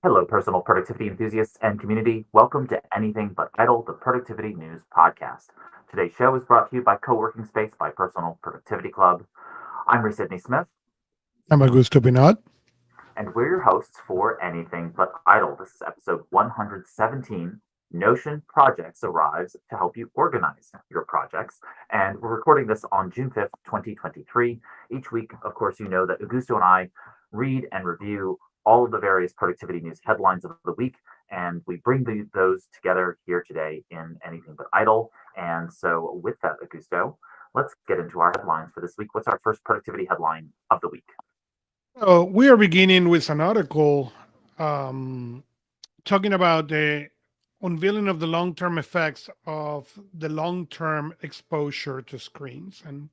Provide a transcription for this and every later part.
Hello, personal productivity enthusiasts and community. Welcome to Anything But Idle, the Productivity News Podcast. Today's show is brought to you by Co-working Space by Personal Productivity Club. I'm Ray Sidney-Smith, I'm Augusto Pinaud. and we're your hosts for Anything But Idle. This is episode 117. Notion Projects arrives to help you organize your projects. And we're recording this on June 5th, 2023. Each week, of course, you know that Augusto and I read and review all of the various productivity news headlines of the week, and we bring those together here today in Anything But Idle. And so, with that, Augusto, let's get into our headlines for this week. What's our first productivity headline of the week? We are beginning with an article um, talking about the unveiling of the long term effects of the long term exposure to screens. And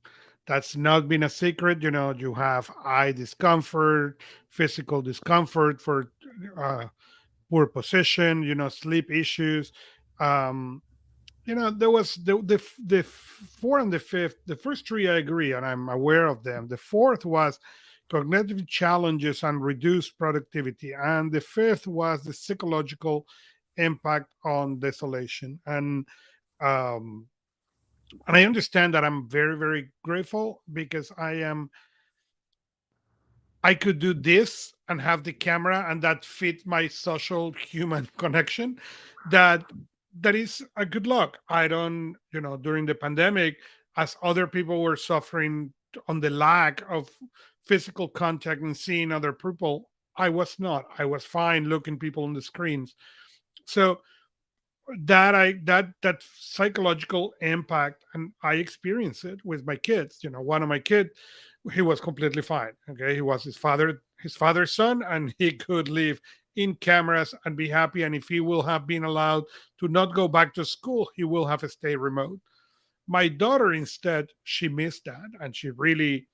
that's not been a secret. You have eye discomfort, physical discomfort for uh, poor position, sleep issues. Um, there was the four and the fifth. The first three I agree, and I'm aware of them. The fourth was cognitive challenges and reduced productivity, and the fifth was the psychological impact on desolation. Um, and I understand that I'm very very grateful because I could do this and have the camera and that fit my social human connection. That that is a good luck. I don't, during the pandemic, as other people were suffering on the lack of physical contact and seeing other people, I was not. I was fine looking people on the screens. So that psychological impact, and I experienced it with my kids. One of my kids, he was completely fine. Okay, he was his father's son, and he could live in cameras and be happy. And if he will have been allowed to not go back to school, he will have to stay remote. My daughter, instead, she missed that, and she really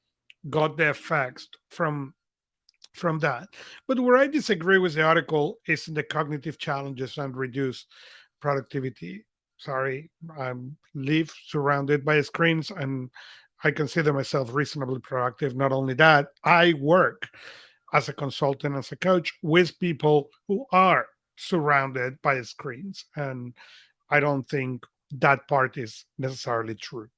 got the effects from that. But where I disagree with the article is in the cognitive challenges and reduced productivity. Sorry, I live surrounded by screens, and I consider myself reasonably productive. Not only that, I work as a consultant, as a coach with people who are surrounded by screens. And I don't think that part is necessarily true.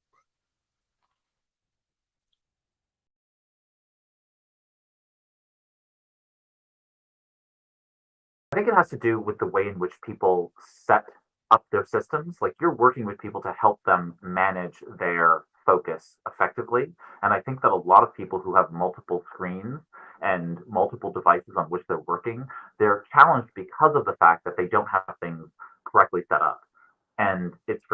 I think it has to do with the way in which people set up their systems. Like you're working with people to help them manage their focus effectively. And I think that a lot of people who have multiple screens and multiple devices on which they're working, they're challenged because of the fact that they don't have things correctly set up. And it's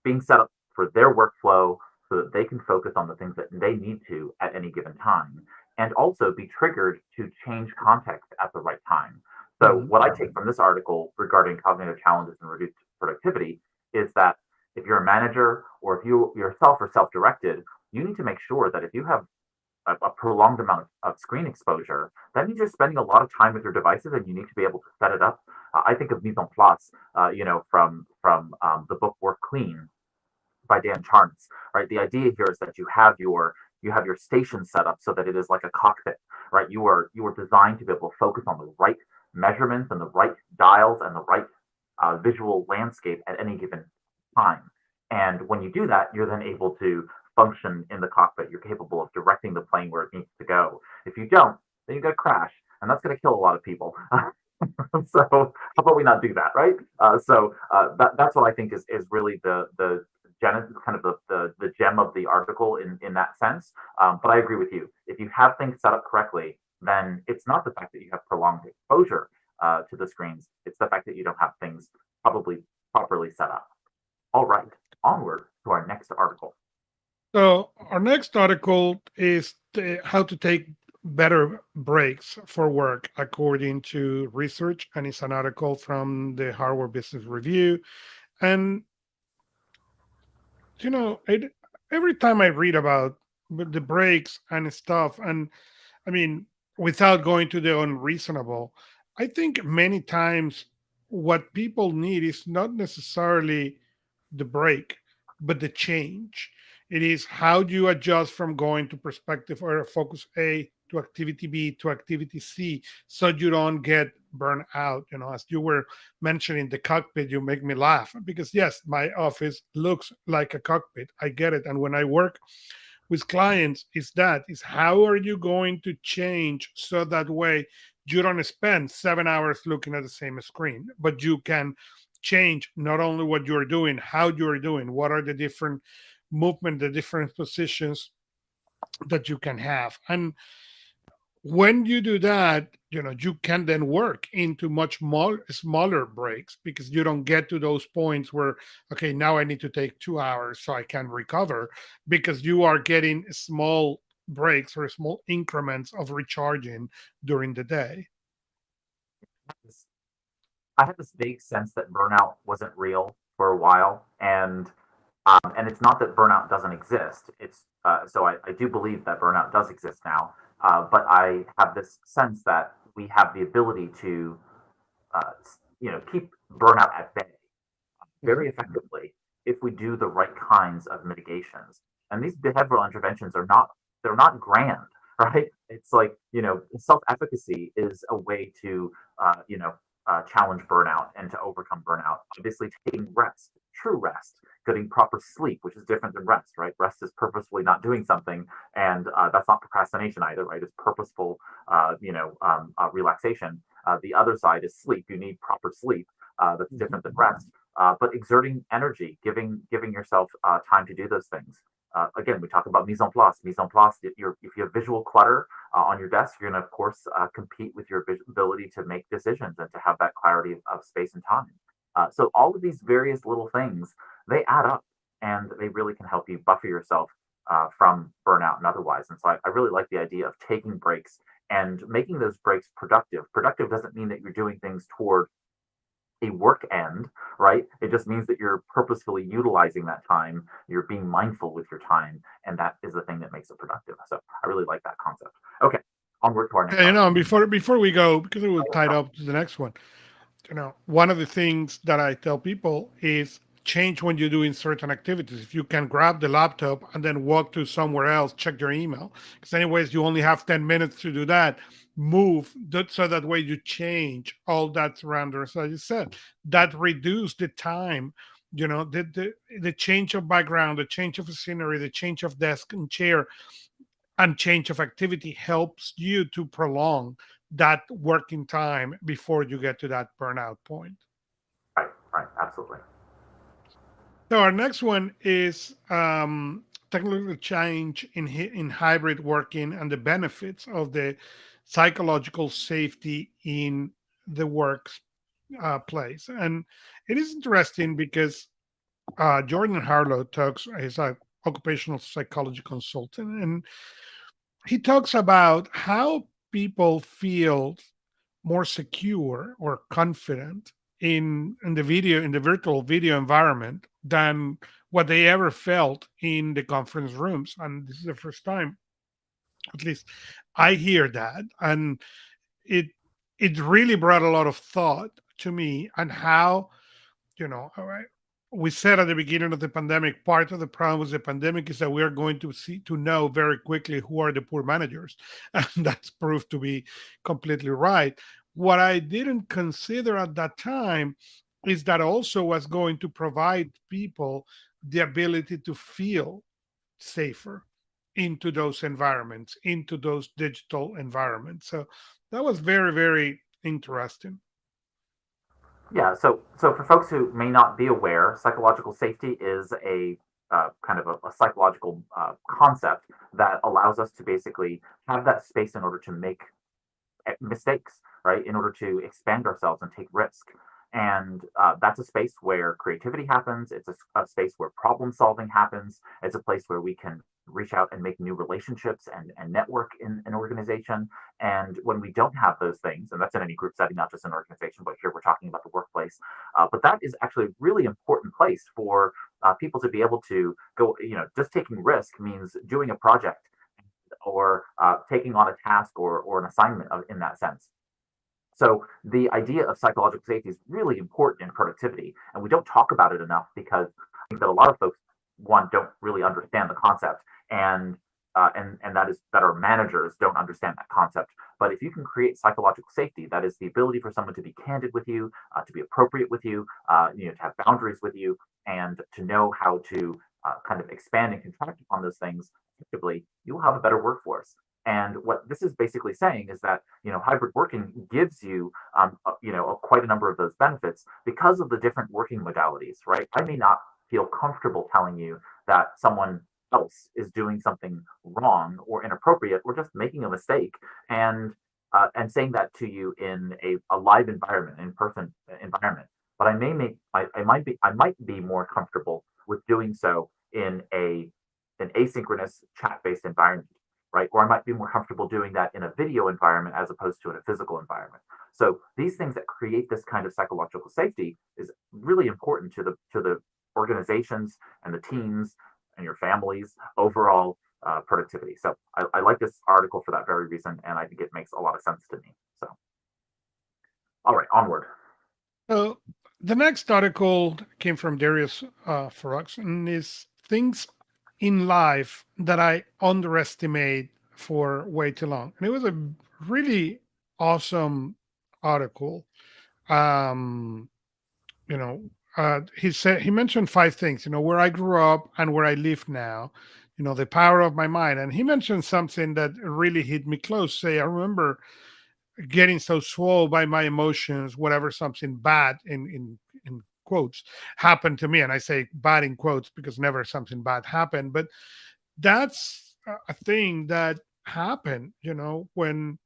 being set up for their workflow so that they can focus on the things that they need to at any given time and also be triggered to change context at the right time. So, Mhm. what I take from this article regarding cognitive challenges and reduced productivity is that if you're a manager or if you yourself are self directed, you need to make sure that if you have a prolonged amount of screen exposure, that means you're spending a lot of time with your devices and you need to be able to set it up. I think of mise en place, from the book Work Clean by Dan Charnas, right? The idea here is that you have your station set up so that it is like a cockpit, right? You are designed to be able to focus on the right measurements and the right dials and the right visual landscape at any given time. And when you do that, you're then able to function in the cockpit. You're capable of directing the plane where it needs to go. If you don't, then you got to crash, and that's going to kill a lot of people. So how about we not do that, right? That's what I think is really the kind of the gem of the article in that sense. But I agree with you. If you have things set up correctly, then it's not the fact that you have prolonged exposure to the screens. It's the fact that you don't have things probably properly set up. All right, onward to our next article. So our next article is how to take better breaks for work, according to research, and it's an article from the Harvard Business Review. And every time I read about the breaks and stuff, and I mean, without going to the unreasonable, I think many times what people need is not necessarily the break, but the change. It is how do you adjust from going to perspective or focus A to activity B to activity C, so you don't get burnt out. As you were mentioning the cockpit, you make me laugh because yes, my office looks like a cockpit. I get it. And when I work with clients, is how are you going to change so that way you don't spend 7 hours looking at the same screen, but you can change not only what you're doing, how you're doing, what are the different movement, the different positions that you can have. And when you do that, you can then work into much more smaller breaks because you don't get to those points where, okay, now I need to take 2 hours so I can recover, because you are getting small breaks or small increments of recharging during the day. I had this vague sense that burnout wasn't real for a while, and it's not that burnout doesn't exist. It's so I do believe that burnout does exist now, but I have this sense that we have the ability to keep burnout at bay Mhm. very effectively if we do the right kinds of mitigations. And these behavioral interventions they're not grand, right? It's like, self-efficacy is a way to challenge burnout and to overcome burnout. Obviously, taking rest, true rest, getting proper sleep, which is different than rest, right? Rest is purposefully not doing something, and that's not procrastination either, right? It's purposeful, relaxation. The other side is sleep. You need proper sleep. That's Mhm. different than rest. But exerting energy, giving yourself time to do those things. Again, we talk about mise en place. Mise en place. If you have visual clutter on your desk, you're going to, of course, compete with your ability to make decisions and to have that clarity of space and time. So all of these various little things, they add up, and they really can help you buffer yourself from burnout and otherwise. And so I really like the idea of taking breaks and making those breaks productive. Productive doesn't mean that you're doing things toward a work end, right? It just means that you're purposefully utilizing that time. You're being mindful with your time, and that is the thing that makes it productive. So I really like that concept. Okay, onward to our next Okay, topic. before we go, because it will tie it up to the next one. One of the things that I tell people is change when you're doing certain activities. If you can grab the laptop and then walk to somewhere else, check your email. Because anyways, you only have 10 minutes to do that. Move that so that way you change all that surroundings. So as you said, that reduce the time, the change of background, the change of scenery, the change of desk and chair and change of activity helps you to prolong that working time before you get to that burnout point. Right, right, absolutely. So our next one is technological change in hybrid working and the benefits of the psychological safety in the work place. And it is interesting because Jordan Harlow talks, he's an occupational psychology consultant, and he talks about how people feel more secure or confident in the virtual video environment than what they ever felt in the conference rooms. And this is the first time, at least I hear that. And it it really brought a lot of thought to me on how, all right, we said at the beginning of the pandemic, part of the problem with the pandemic is that we are going to know very quickly who are the poor managers. And that's proved to be completely right. What I didn't consider at that time is that also was going to provide people the ability to feel safer into those environments, into those digital environments. So that was very, very interesting. Yeah, so for folks who may not be aware, psychological safety is a kind of a psychological concept that allows us to basically have that space in order to make mistakes, right? In order to expand ourselves and take risk. And that's a space where creativity happens. It's a space where problem solving happens. It's a place where we can reach out and make new relationships and network in an organization. And when we don't have those things, and that's in any group setting, not just an organization, but here we're talking about the workplace. But that is actually a really important place for people to be able to go, just taking risk means doing a project or taking on a task or an assignment in that sense. So the idea of psychological safety is really important in productivity, and we don't talk about it enough because I think that a lot of folks, one, don't really understand the concept, and and that is that our managers don't understand that concept. But if you can create psychological safety, that is the ability for someone to be candid with you, to be appropriate with you, to have boundaries with you, and to know how to kind of expand and contract upon those things effectively, you will have a better workforce. And what this is basically saying is that hybrid working gives you quite a number of those benefits because of the different working modalities, right? I may not feel comfortable telling you that someone else is doing something wrong or inappropriate or just making a mistake, and saying that to you in a live environment, in person environment. But I might be more comfortable with doing so in an asynchronous chat based environment, right? Or I might be more comfortable doing that in a video environment as opposed to in a physical environment. So these things that create this kind of psychological safety is really important to the organizations and the teams and your families overall productivity. So I like this article for that very reason, and I think it makes a lot of sense to me. So, all right, onward. So the next article came from Darius Ferox, and is things in life that I underestimate for way too long. And it was a really awesome article. Um, you know, he mentioned five things. Where I grew up and where I live now. The power of my mind, and he mentioned something that really hit me close. Say, I remember getting so swole by my emotions whenever something bad in quotes happened to me, and I say bad in quotes because never something bad happened, but that's a thing that happened when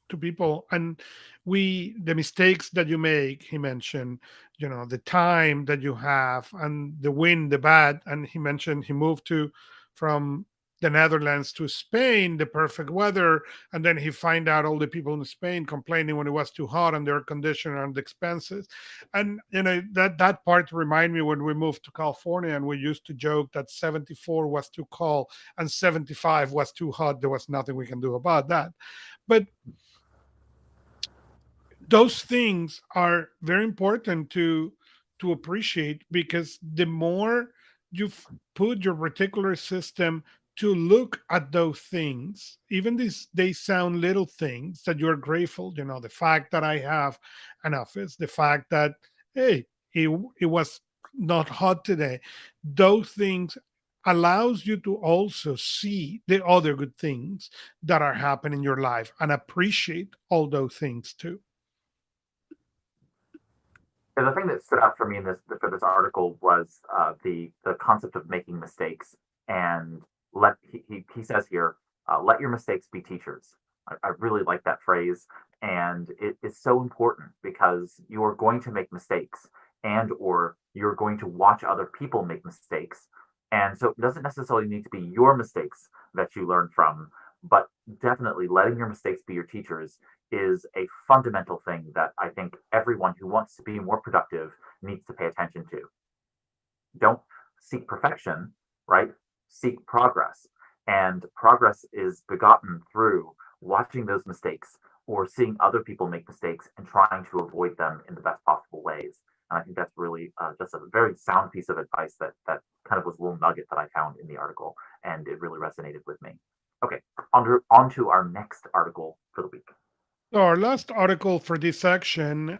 to people. And the mistakes that you make, he mentioned, the time that you have, and the win, the bad. And he mentioned he moved to from the Netherlands to Spain, the perfect weather, and then he find out all the people in Spain complaining when it was too hot and the air conditioner and the expenses. And that part remind me when we moved to California, and we used to joke that 74 was too cold and 75 was too hot. There was nothing we can do about that. But those things are very important to appreciate, because the more you put your reticular system to look at those things, even these they sound little things that you're grateful, the fact that I have an office, the fact that, hey, it was not hot today, those things allows you to also see the other good things that are happening in your life and appreciate all those things too. And the thing that stood out for me in this for this article was the concept of making mistakes, and he says here, let your mistakes be teachers. I really like that phrase, and it is so important because you are going to make mistakes, and or you're going to watch other people make mistakes, and so it doesn't necessarily need to be your mistakes that you learn from, but definitely letting your mistakes be your teachers is a fundamental thing that I think everyone who wants to be more productive needs to pay attention to. Don't seek perfection, right? Seek progress. And progress is begotten through watching those mistakes or seeing other people make mistakes and trying to avoid them in the best possible ways. And I think that's really just a very sound piece of advice that kind of was a little nugget that I found in the article, and it really resonated with me. Okay, on to our next article for the week. So our last article for this section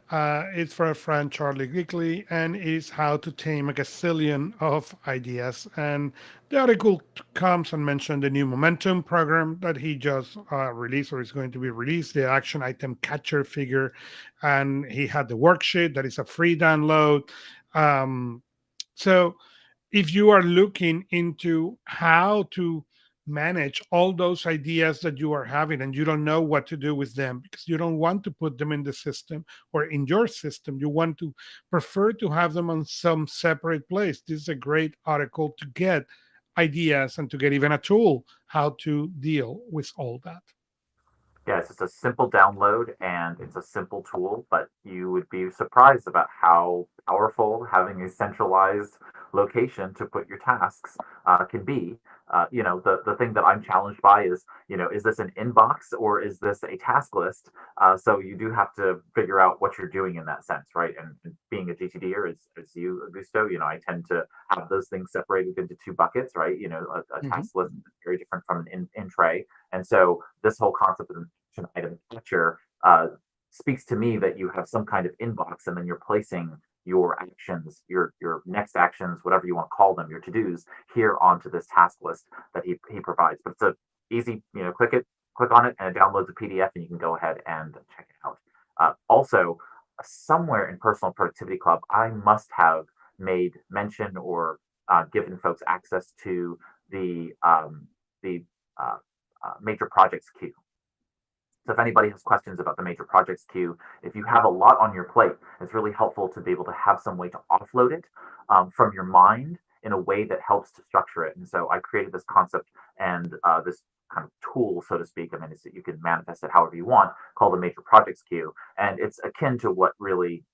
is from a friend, Charlie Gickley, and is how to tame a gazillion of ideas. And the article comes and mentions the new Momentum program that he just released, or is going to be released, the action item catcher figure. And he had the worksheet that is a free download. Um, so if you are looking into how to manage all those ideas that you are having and you don't know what to do with them because you don't want to put them in the system or in your system, you want to prefer to have them on some separate place, this is a great article to get ideas and to get even a tool how to deal with all that. Yeah, it's just a simple download and it's a simple tool, but you would be surprised about how powerful having a centralized location to put your tasks can be. The thing that I'm challenged by is, is this an inbox or is this a task list? So you do have to figure out what you're doing in that sense, right? And being a GTDer, as you, Augusto, I tend to have those things separated into two buckets, right? A Mhm. task list is very different from an in tray. And so this whole concept of an action item catcher speaks to me that you have some kind of inbox, and then you're placing your actions, your next actions, whatever you want to call them, your to-dos here onto this task list that he provides. But it's a easy, click on it and it downloads a PDF and you can go ahead and check it out. Also, somewhere in Personal Productivity Club, I must have made mention or given folks access to the uh, major projects queue. So if anybody has questions about the major projects queue, if you have a lot on your plate, it's really helpful to be able to have some way to offload it from your mind in a way that helps to structure it. And so I created this concept and this kind of tool, so to speak. I mean, you can manifest it however you want, called the major projects queue. And it's akin to what really,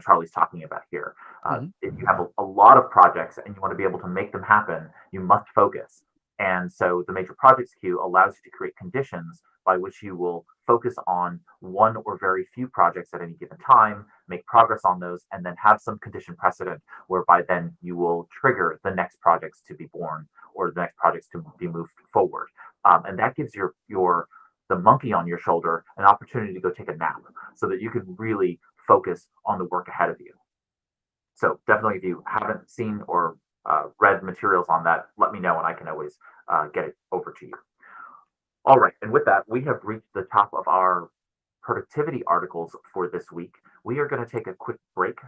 Charlie's talking about here. Mhm. If you have a lot of projects and you want to be able to make them happen, you must focus. And so the major projects queue allows you to create conditions by which you will focus on one or very few projects at any given time, make progress on those, and then have some condition precedent whereby then you will trigger the next projects to be born or the next projects to be moved forward. And that gives your the monkey on your shoulder an opportunity to go take a nap so that you can really focus on the work ahead of you. So definitely, if you haven't seen or read materials on that, let me know and I can always get it over to you. All right, and with that, we have reached the top of our productivity articles for this week. We are going to take a quick break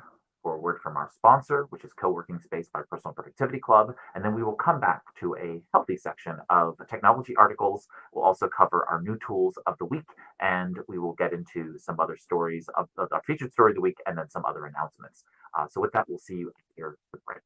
for a word from our sponsor, which is Co-working Space by Personal Productivity Club, and then we will come back to a healthy section of technology articles. We'll also cover our new tools of the week, and we will get into some other stories of our featured story of the week, and then some other announcements. So with that, we'll see you after the break.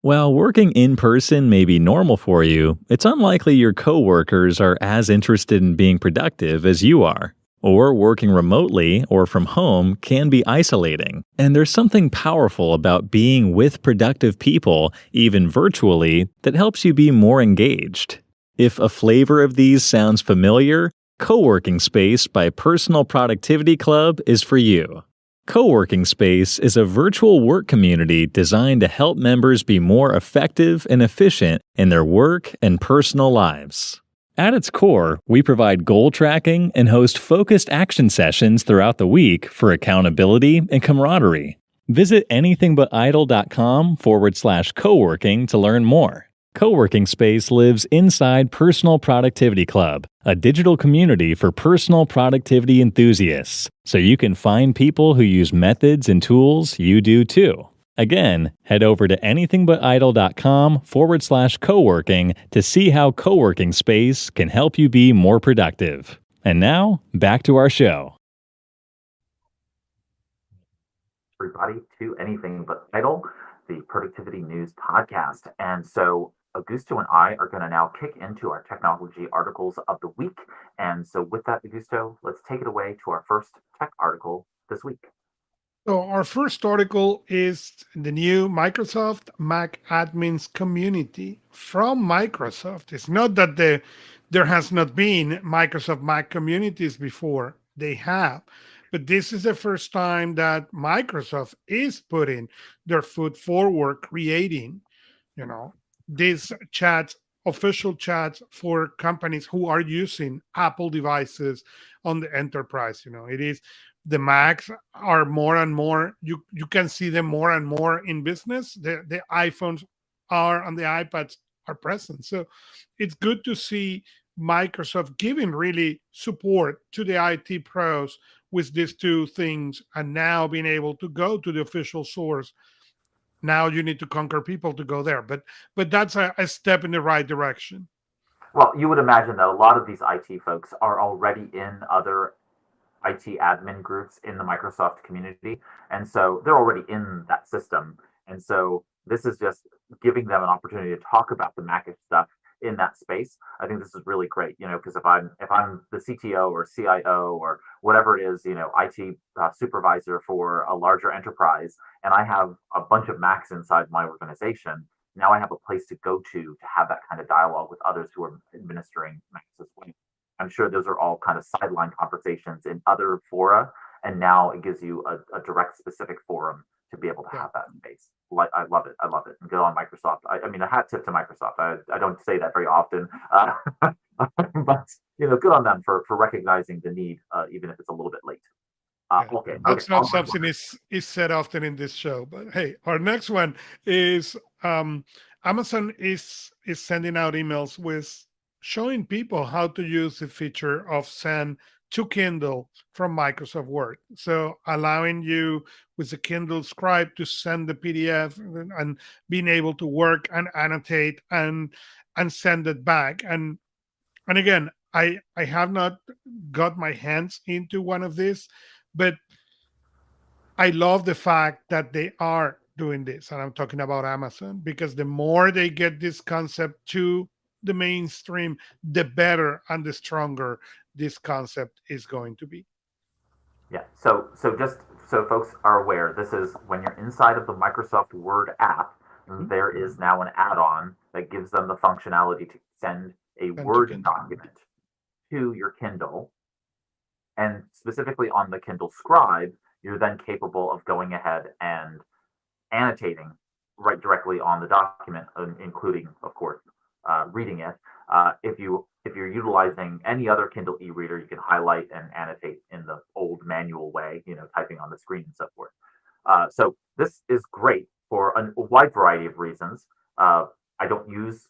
While working in person may be normal for you, it's unlikely your coworkers are as interested in being productive as you are. Or working remotely or from home can be isolating, and there's something powerful about being with productive people, even virtually, that helps you be more engaged. If a flavor of these sounds familiar, Co-working Space by Personal Productivity Club is for you. Co-working Space is a virtual work community designed to help members be more effective and efficient in their work and personal lives. At its core, we provide goal tracking and host focused action sessions throughout the week for accountability and camaraderie. Visit anythingbutidle.com/coworking to learn more. Co-working Space lives inside Personal Productivity Club, a digital community for personal productivity enthusiasts, so you can find people who use methods and tools you do too. Again, head over to anythingbutidle.com/coworking to see how Co-working Space can help you be more productive. And now, back to our show. Everybody to Anything But Idle, the Productivity News podcast. And so Augusto and I are going to now kick into our technology articles of the week. And so with that, Augusto, let's take it away to our first tech article this week. So our first article is the new Microsoft Mac admins community from Microsoft. It's not that there has not been Microsoft Mac communities before. They have. But this is the first time that Microsoft is putting their foot forward, creating, you know, these chats, official chats for companies who are using Apple devices on the enterprise. It is the Macs are more and more, you can see them more and more in business. The iPhones are and the iPads are present. So it's good to see Microsoft giving really support to the IT pros with these two things, and now being able to go to the official source. Now you need to conquer people to go there, but that's a step in the right direction. Well, you would imagine that a lot of these IT folks are already in other IT admin groups in the Microsoft community. And so they're already in that system. And so this is just giving them an opportunity to talk about the Macish stuff in that space. I think this is really great, because if I'm the CTO or CIO or whatever it is, IT supervisor for a larger enterprise, and I have a bunch of Macs inside my organization. Now I have a place to go to have that kind of dialogue with others who are administering Macs as well. I'm sure those are all kind of sideline conversations in other fora, and now it gives you a direct, specific forum to be able to Yeah. have that space. Like, I love it. I love it. And good on Microsoft. I mean, a hat tip to Microsoft. I don't say that very often, but good on them for recognizing the need, even if it's a little bit late. Yeah, Okay. that's not something is said often in this show. But hey, our next one is Amazon is sending out emails with showing people how to use the feature of send to Kindle from Microsoft Word. So allowing you with the Kindle Scribe to send the PDF and being able to work and annotate and send it back. And again, I have not got my hands into one of these, but I love the fact that they are doing this, and I'm talking about Amazon, because the more they get this concept to the mainstream, the better and the stronger this concept is going to be. Yeah. So just so folks are aware, this is when you're inside of the Microsoft Word app, Mhm. there is now an add-on that gives them the functionality to send a And to Word Kindle. document to your Kindle. And specifically on the Kindle Scribe, you're then capable of going ahead and annotating right directly on the document, including, of course, reading it. If you're utilizing any other Kindle e-reader, you can highlight and annotate in the old manual way, typing on the screen and so forth. So this is great for a wide variety of reasons. I don't use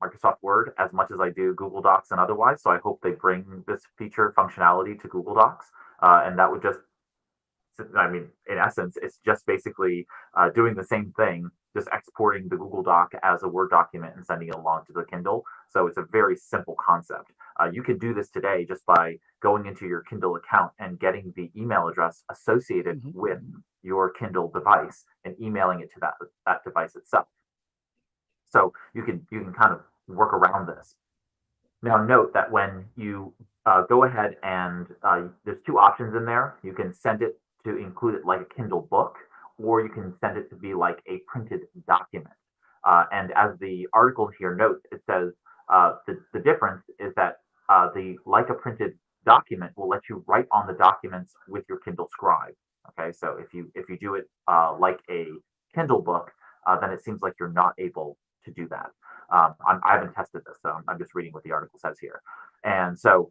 Microsoft Word as much as I do Google Docs and otherwise, so I hope they bring this feature functionality to Google Docs, and that would just, I mean, in essence, it's just basically doing the same thing, just exporting the Google Doc as a Word document and sending it along to the Kindle. So it's a very simple concept. You can do this today just by going into your Kindle account and getting the email address associated Mhm. with your Kindle device and emailing it to that device itself. So you can kind of work around this. Now, note that when you go ahead and there's two options in there. You can send it to include it like a Kindle book, or you can send it to be like a printed document. And as the article here notes, it says the difference is that the like a printed document will let you write on the documents with your Kindle Scribe. Okay, so if you do it like a Kindle book, then it seems like you're not able to do that. I haven't tested this, so I'm just reading what the article says here. And so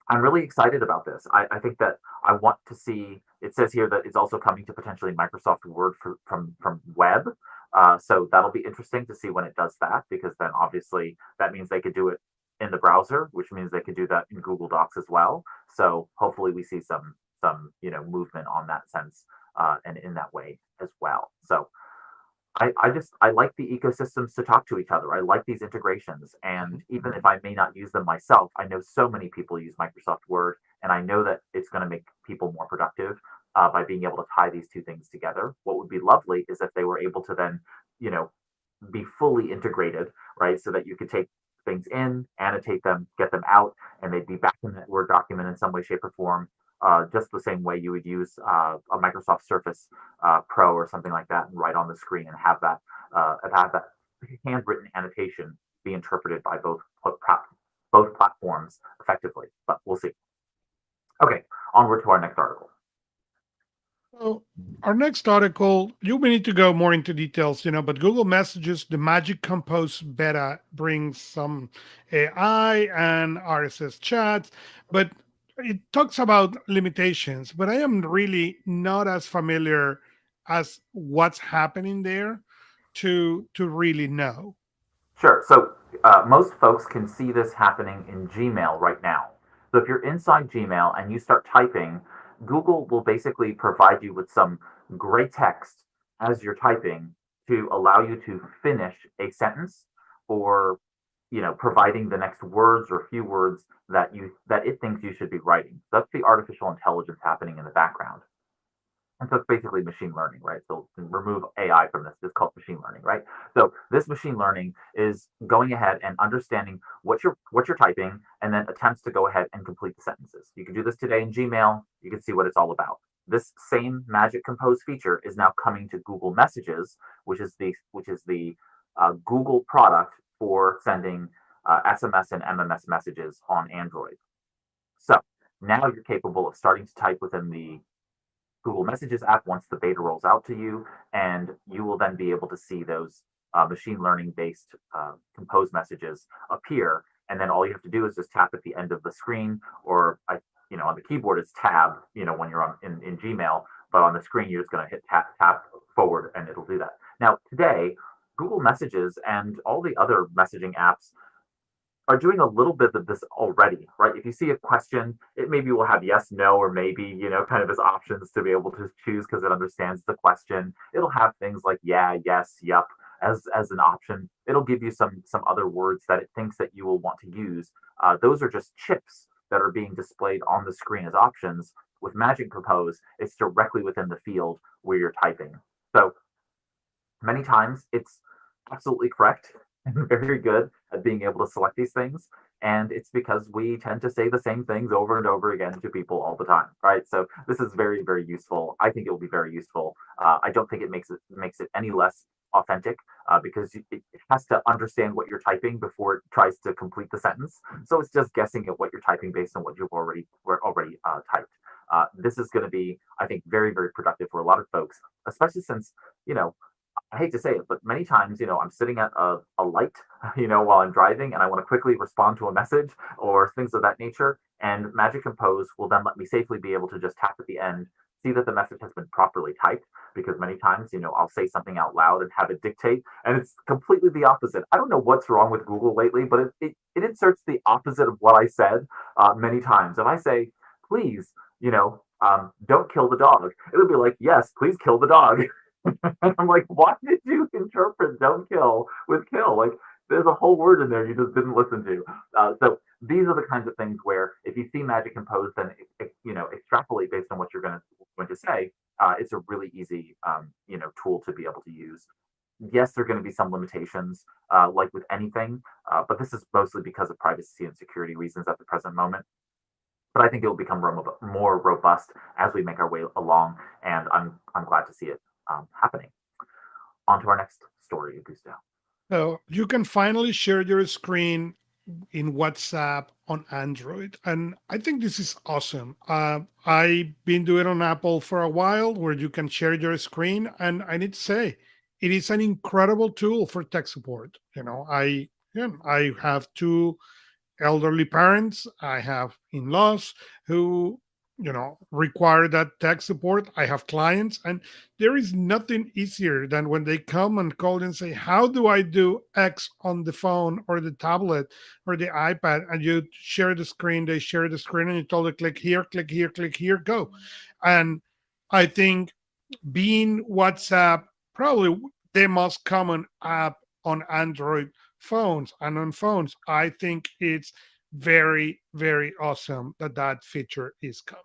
I'm really excited about this. I think that I want to see. It says here that it's also coming to potentially Microsoft Word from web. So that'll be interesting to see when it does that, because then obviously that means they could do it in the browser, which means they could do that in Google Docs as well. So hopefully we see some movement on that sense, and in that way as well. So I like the ecosystems to talk to each other. I like these integrations. And even if I may not use them myself, I know so many people use Microsoft Word, and I know that it's going to make people more productive by being able to tie these two things together. What would be lovely is if they were able to then, you know, be fully integrated, right? So that you could take things in, annotate them, get them out, and they'd be back in that Word document in some way, shape, or form, just the same way you would use a Microsoft Surface Pro or something like that, and write on the screen and have that handwritten annotation be interpreted by both platforms effectively. But we'll see. Okay, onward to our next article. So our next article, you may need to go more into details, but Google Messages, the Magic Compose beta brings some AI and RSS chats, but it talks about limitations. But I am really not as familiar as what's happening there to really know. Sure. So most folks can see this happening in Gmail right now. So if you're inside Gmail and you start typing, Google will basically provide you with some gray text as you're typing to allow you to finish a sentence, or providing the next words or few words that it thinks you should be writing. That's the artificial intelligence happening in the background. And so it's basically machine learning, right? So remove AI from this. It's called machine learning, right? So this machine learning is going ahead and understanding what you're typing, and then attempts to go ahead and complete the sentences. You can do this today in Gmail. You can see what it's all about. This same Magic Compose feature is now coming to Google Messages, which is the Google product for sending SMS and MMS messages on Android. So now you're capable of starting to type within the Google Messages app once the beta rolls out to you, and you will then be able to see those machine learning based compose messages appear. And then all you have to do is just tap at the end of the screen, or on the keyboard it's tab, when you're in Gmail, but on the screen you're just going to hit tap forward, and it'll do that. Now today, Google Messages and all the other messaging apps are doing a little bit of this already, right? If you see a question, it maybe will have yes, no, or maybe, kind of as options to be able to choose because it understands the question. It'll have things like yeah, yes, yep as an option. It'll give you some other words that it thinks that you will want to use. Those are just chips that are being displayed on the screen as options. With Magic Compose, it's directly within the field where you're typing. So many times it's absolutely correct and very good at being able to select these things. And it's because we tend to say the same things over and over again to people all the time, right? So this is very, very useful. I think it will be very useful. I don't think it makes it any less authentic because it has to understand what you're typing before it tries to complete the sentence. So it's just guessing at what you're typing based on what you've already typed. This is going to be, I think, very, very productive for a lot of folks, especially since, I hate to say it, but many times, I'm sitting at a light, while I'm driving, and I want to quickly respond to a message or things of that nature. And Magic Compose will then let me safely be able to just tap at the end, see that the message has been properly typed, because many times, I'll say something out loud and have it dictate, and it's completely the opposite. I don't know what's wrong with Google lately, but it inserts the opposite of what I said many times. If I say, please, don't kill the dog, it'll be like, yes, please kill the dog. And I'm like, why did you interpret "don't kill" with "kill"? Like, there's a whole word in there you just didn't listen to. So these are the kinds of things where if you see Magic Compose, then extrapolate based on what you're going to say. It's a really easy tool to be able to use. Yes, there are going to be some limitations, like with anything, but this is mostly because of privacy and security reasons at the present moment. But I think it will become more robust as we make our way along, and I'm glad to see it happening. On to our next story, Augusto. So you can finally share your screen in WhatsApp on Android. And I think this is awesome. I've been doing it on Apple for a while where you can share your screen. And I need to say, it is an incredible tool for tech support. I have two elderly parents. I have in-laws who, require that tech support. I have clients, and there is nothing easier than when they come and call and say, how do I do X on the phone or the tablet or the iPad? And you share the screen, they share the screen, and you tell them, click here, click here, go. And I think being WhatsApp probably the most common app on Android phones and on phones, I think it's very, very awesome that feature is coming.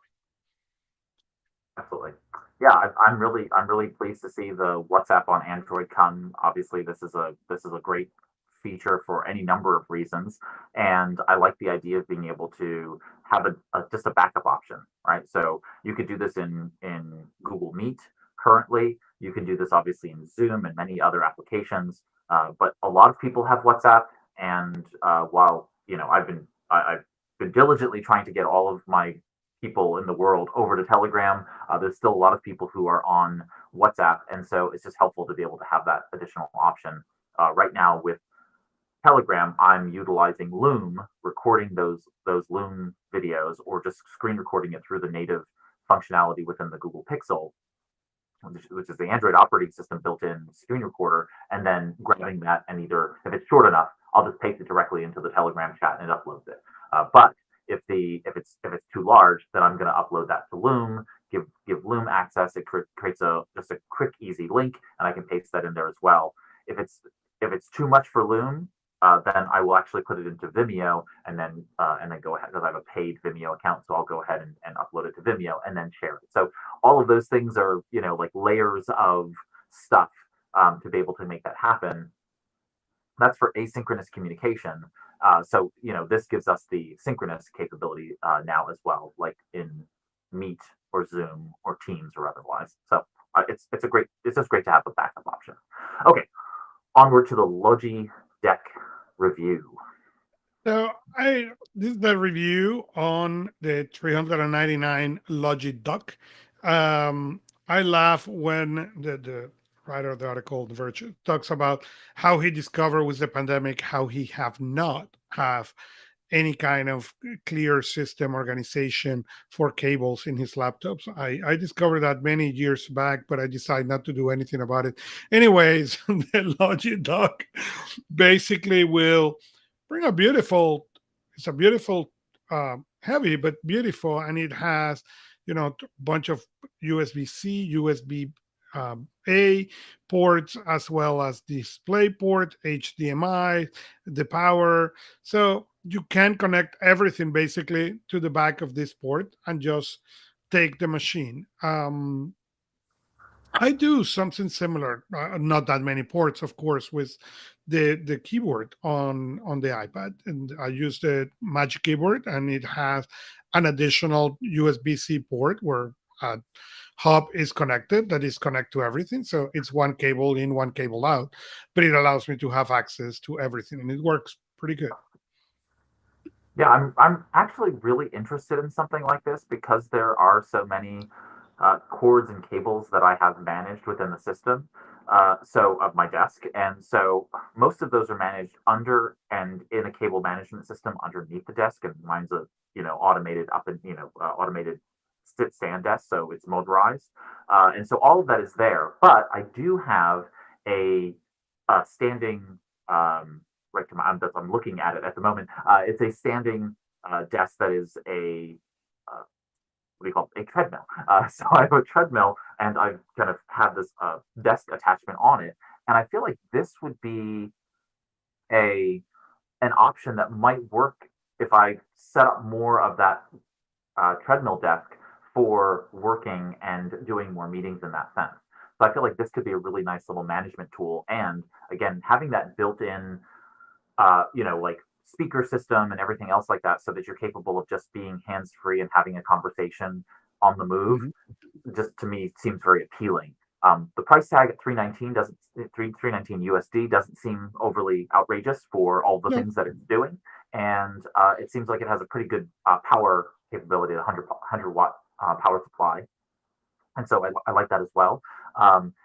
Absolutely. Yeah, I'm really pleased to see the WhatsApp on Android come. Obviously, this is a great feature for any number of reasons, and I like the idea of being able to have just a backup option, right? So you could do this in Google Meet currently. You can do this obviously in Zoom and many other applications. But a lot of people have WhatsApp, and while I've been diligently trying to get all of my people in the world over to Telegram. There's still a lot of people who are on WhatsApp, and so it's just helpful to be able to have that additional option. Right now with Telegram, I'm utilizing Loom, recording those Loom videos, or just screen recording it through the native functionality within the Google Pixel, which is the Android operating system built-in screen recorder, and then grabbing that, and either, if it's short enough, I'll just paste it directly into the Telegram chat and it uploads it. But if it's too large, then I'm going to upload that to Loom, give Loom access. It creates just a quick, easy link, and I can paste that in there as well. If it's too much for Loom, then I will actually put it into Vimeo and then go ahead because I have a paid Vimeo account, so I'll go ahead and upload it to Vimeo and then share it. So all of those things are like layers of stuff to be able to make that happen. That's for asynchronous communication. So this gives us the synchronous capability now as well, like in Meet or Zoom or Teams or otherwise. So it's just great to have a backup option. Okay, onward to the Logi Deck review. So this is the review on the 399 Logi Dock. I laugh when the writer of the article, The Verge, talks about how he discovered with the pandemic how he have not have any kind of clear system organization for cables in his laptops. I discovered that many years back, but I decided not to do anything about it. Anyways, the Logi Dock basically will bring it's a beautiful, heavy, but beautiful. And it has, a bunch of USB-C, USB A ports, as well as display port, HDMI, the power. So you can connect everything basically to the back of this port and just take the machine. I do something similar, not that many ports, of course, with the keyboard on the iPad, and I use the Magic Keyboard, and it has an additional USB-C port where a hub is connected that is connected to everything. So it's one cable in, one cable out, but it allows me to have access to everything, and it works pretty good. Yeah, I'm actually really interested in something like this because there are so many cords and cables that I have managed within the system, so of my desk, and so most of those are managed under and in a cable management system underneath the desk, and mine's a automated up and automated sit stand desk, so it's motorized, and so all of that is there. But I do have a standing right to my I'm looking at it at the moment. It's a standing desk that is a what do you call it? A treadmill. So I have a treadmill, and I kind of have this desk attachment on it, and I feel like this would be a an option that might work if I set up more of that treadmill desk for working and doing more meetings in that sense. So I feel like this could be a really nice little management tool, and again, having that built-in like speaker system and everything else like that, so that you're capable of just being hands free and having a conversation on the move, just to me seems very appealing. The price tag at 319 doesn't 319 USD doesn't seem overly outrageous for all the No. things that it's doing, and it seems like it has a pretty good power capability, 100 watt power supply, and so I like that as well.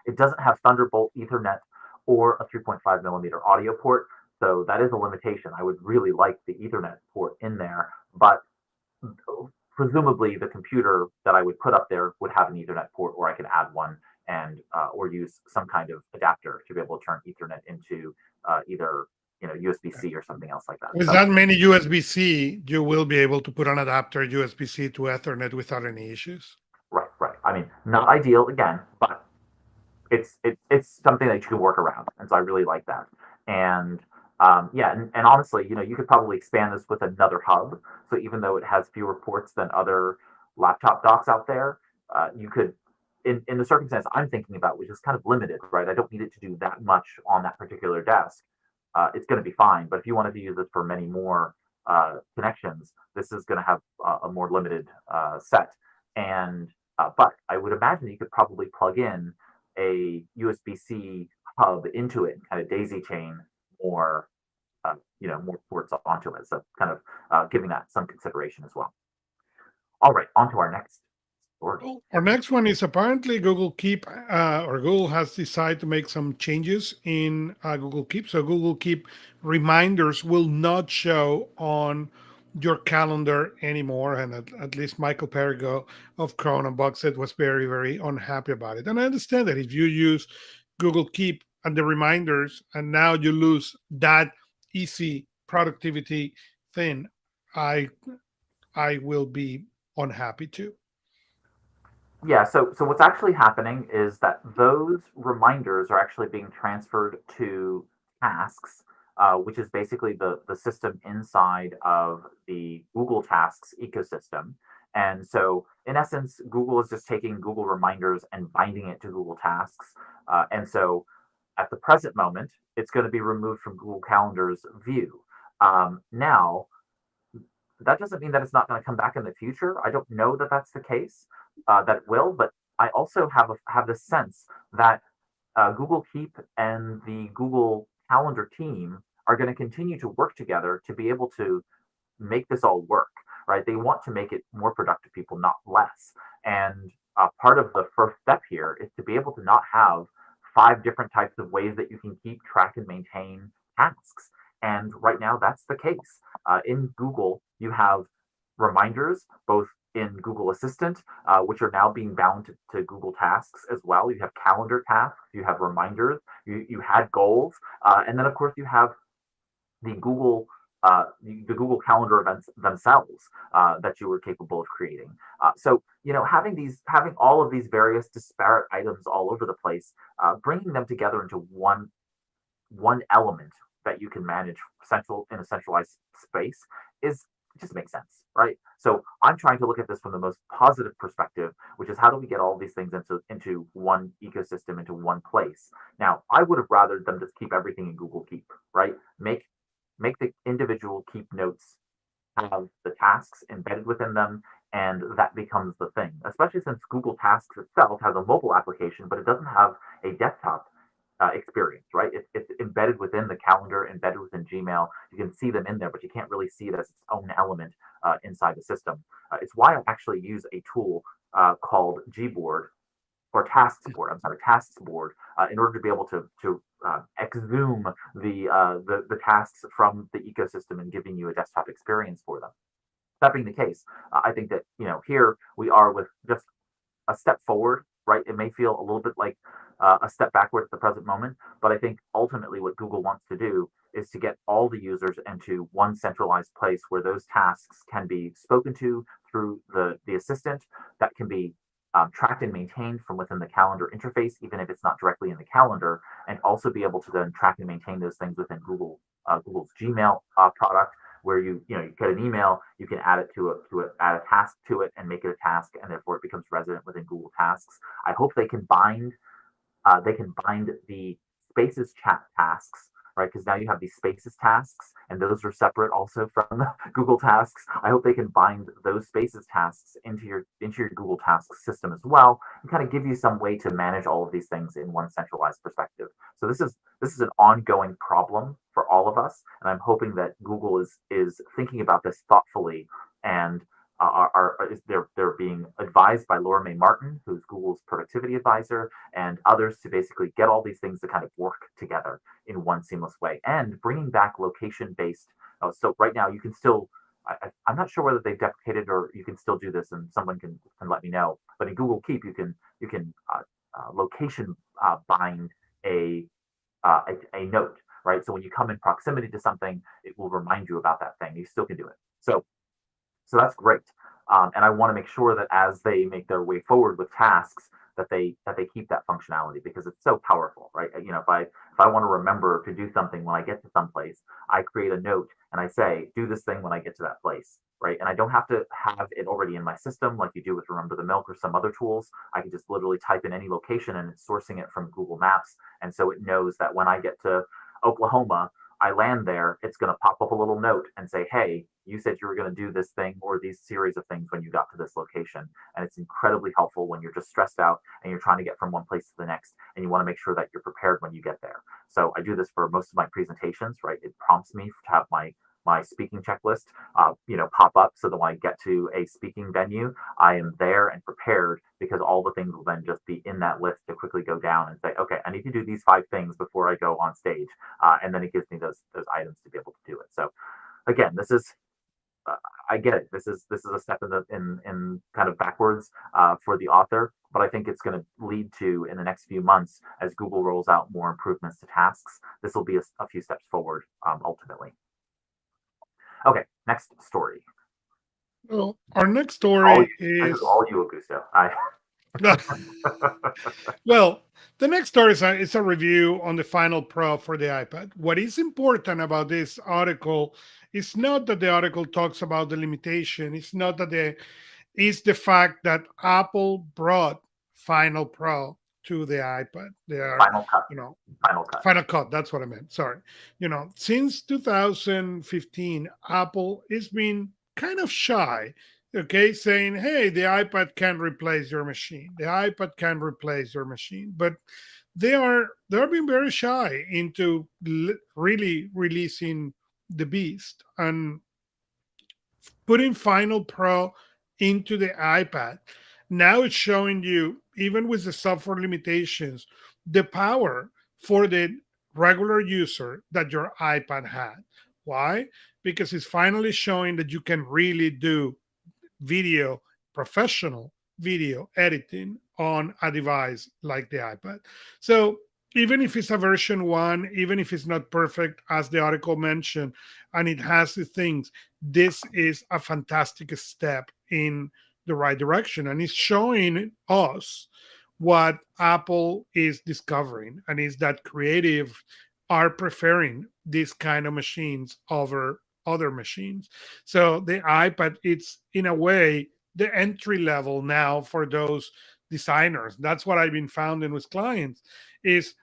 It doesn't have Thunderbolt, Ethernet, or a 3.5 millimeter audio port. So that is a limitation. I would really like the Ethernet port in there, but presumably the computer that I would put up there would have an Ethernet port, or I could add one and or use some kind of adapter to be able to turn Ethernet into either USB-C or something else like that. With that many USB-C, you will be able to put an adapter USB-C to Ethernet without any issues. Right. I mean, not ideal again, but it's something that you can work around, and so I really like that. And and honestly, you could probably expand this with another hub. So even though it has fewer ports than other laptop docks out there, you could, in the circumstance I'm thinking about, which is kind of limited, right? I don't need it to do that much on that particular desk. It's going to be fine. But if you wanted to use it for many more connections, this is going to have a more limited set. And but I would imagine you could probably plug in a USB-C hub into it and kind of daisy chain more more ports onto it. So kind of giving that some consideration as well. All right, on to our next story. Our next one is apparently Google Keep, or Google has decided to make some changes in Google Keep. So Google Keep reminders will not show on your calendar anymore. And at least Michael Perigo of Crown and Boxet was very, very unhappy about it. And I understand that if you use Google Keep and the reminders, and now you lose that easy productivity thing, I will be unhappy too. Yeah, so what's actually happening is that those reminders are actually being transferred to tasks which is basically the system inside of the Google Tasks ecosystem. And so, in essence, Google is just taking Google Reminders and binding it to Google Tasks. And so, at the present moment, it's going to be removed from Google Calendar's view. Now, that doesn't mean that it's not going to come back in the future. I don't know that that's the case. That it will, but I also have this sense that Google Keep and the Google Calendar team are going to continue to work together to be able to make this all work, right? They want to make it more productive people, not less. And part of the first step here is to be able to not have 5 different types of ways that you can keep track and maintain tasks. And right now, that's the case. In Google, you have reminders, both in Google Assistant, which are now being bound to Google Tasks as well. You have calendar tasks, you have reminders, you had goals, and then of course you have the Google Calendar events themselves that you were capable of creating. So having all of these various disparate items all over the place, bringing them together into one element that you can manage in a centralized space is just makes sense, right? So I'm trying to look at this from the most positive perspective, which is how do we get all these things into one ecosystem, into one place. Now, I would have rather them just keep everything in Google Keep, right? Make the individual Keep notes have the tasks embedded within them, and that becomes the thing, especially since Google Tasks itself has a mobile application, but it doesn't have a desktop experience, right? It's embedded within the calendar, embedded within Gmail. You can see them in there, but you can't really see it as its own element inside the system. It's why I actually use a tool called Gboard or Tasks Board. I'm sorry, Tasks Board, in order to be able to exhume the tasks from the ecosystem and giving you a desktop experience for them. That being the case, I think that here we are with just a step forward, right? It may feel a little bit like a step backward at the present moment, but I think ultimately what Google wants to do is to get all the users into one centralized place where those tasks can be spoken to through the assistant, that can be tracked and maintained from within the calendar interface, even if it's not directly in the calendar, and also be able to then track and maintain those things within Google's Gmail product, where you get an email, you can add add a task to it and make it a task, and therefore it becomes resident within Google Tasks. I hope they can bind the Spaces chat tasks, right? Because now you have these Spaces tasks, and those are separate also from Google Tasks. I hope they can bind those Spaces tasks into your Google Tasks system as well, and kind of give you some way to manage all of these things in one centralized perspective. So this is an ongoing problem for all of us, and I'm hoping that Google is thinking about this thoughtfully, and they're being advised by Laura May Martin, who's Google's productivity advisor, and others to basically get all these things to kind of work together in one seamless way, and bringing back location-based. So right now you can still, I'm not sure whether they've deprecated or you can still do this, and someone can let me know. But in Google Keep, you can location bind a note, right? So when you come in proximity to something, it will remind you about that thing. You still can do it. So that's great. And I want to make sure that as they make their way forward with tasks, that they keep that functionality, because it's so powerful, right? If I want to remember to do something when I get to some place, I create a note and I say, do this thing when I get to that place, right? And I don't have to have it already in my system like you do with Remember the Milk or some other tools. I can just literally type in any location, and it's sourcing it from Google Maps. And so it knows that when I get to Oklahoma, I land there, it's going to pop up a little note and say, hey, you said you were going to do this thing or these series of things when you got to this location. And it's incredibly helpful when you're just stressed out and you're trying to get from one place to the next, and you want to make sure that you're prepared when you get there. So I do this for most of my presentations, right? It prompts me to have my speaking checklist, pop up, so that when I get to a speaking venue, I am there and prepared, because all the things will then just be in that list to quickly go down and say, okay, I need to do these 5 things before I go on stage, and then it gives me those items to be able to do it. So again, this is I get it. This is a step in kind of backwards for the author, but I think it's going to lead to, in the next few months, as Google rolls out more improvements to tasks, this will be a few steps forward ultimately. Okay, next story. Well, our next story This is is all you, Augusto. Well, the next story is a review on the Final Pro for the iPad. What is important about this article is not that the article talks about the limitation. It's not that is the fact that Apple brought Final Pro to the iPad. They are, Final cut. you know, Final cut. Final Cut. That's what I meant. Sorry. Since 2015, Apple has been kind of shy, okay, saying, hey, the iPad can replace your machine. The iPad can replace your machine. But they're being very shy into really releasing the beast and putting Final Pro into the iPad. Now it's showing you, even with the software limitations, the power for the regular user that your iPad had. Why? Because it's finally showing that you can really do video, professional video editing on a device like the iPad. So even if it's a version one, even if it's not perfect, as the article mentioned, and it has the things, this is a fantastic step in the right direction. And it's showing us what Apple is discovering, and is that creative are preferring these kind of machines over other machines. So the iPad, it's in a way the entry level now for those designers. That's what I've been finding with clients is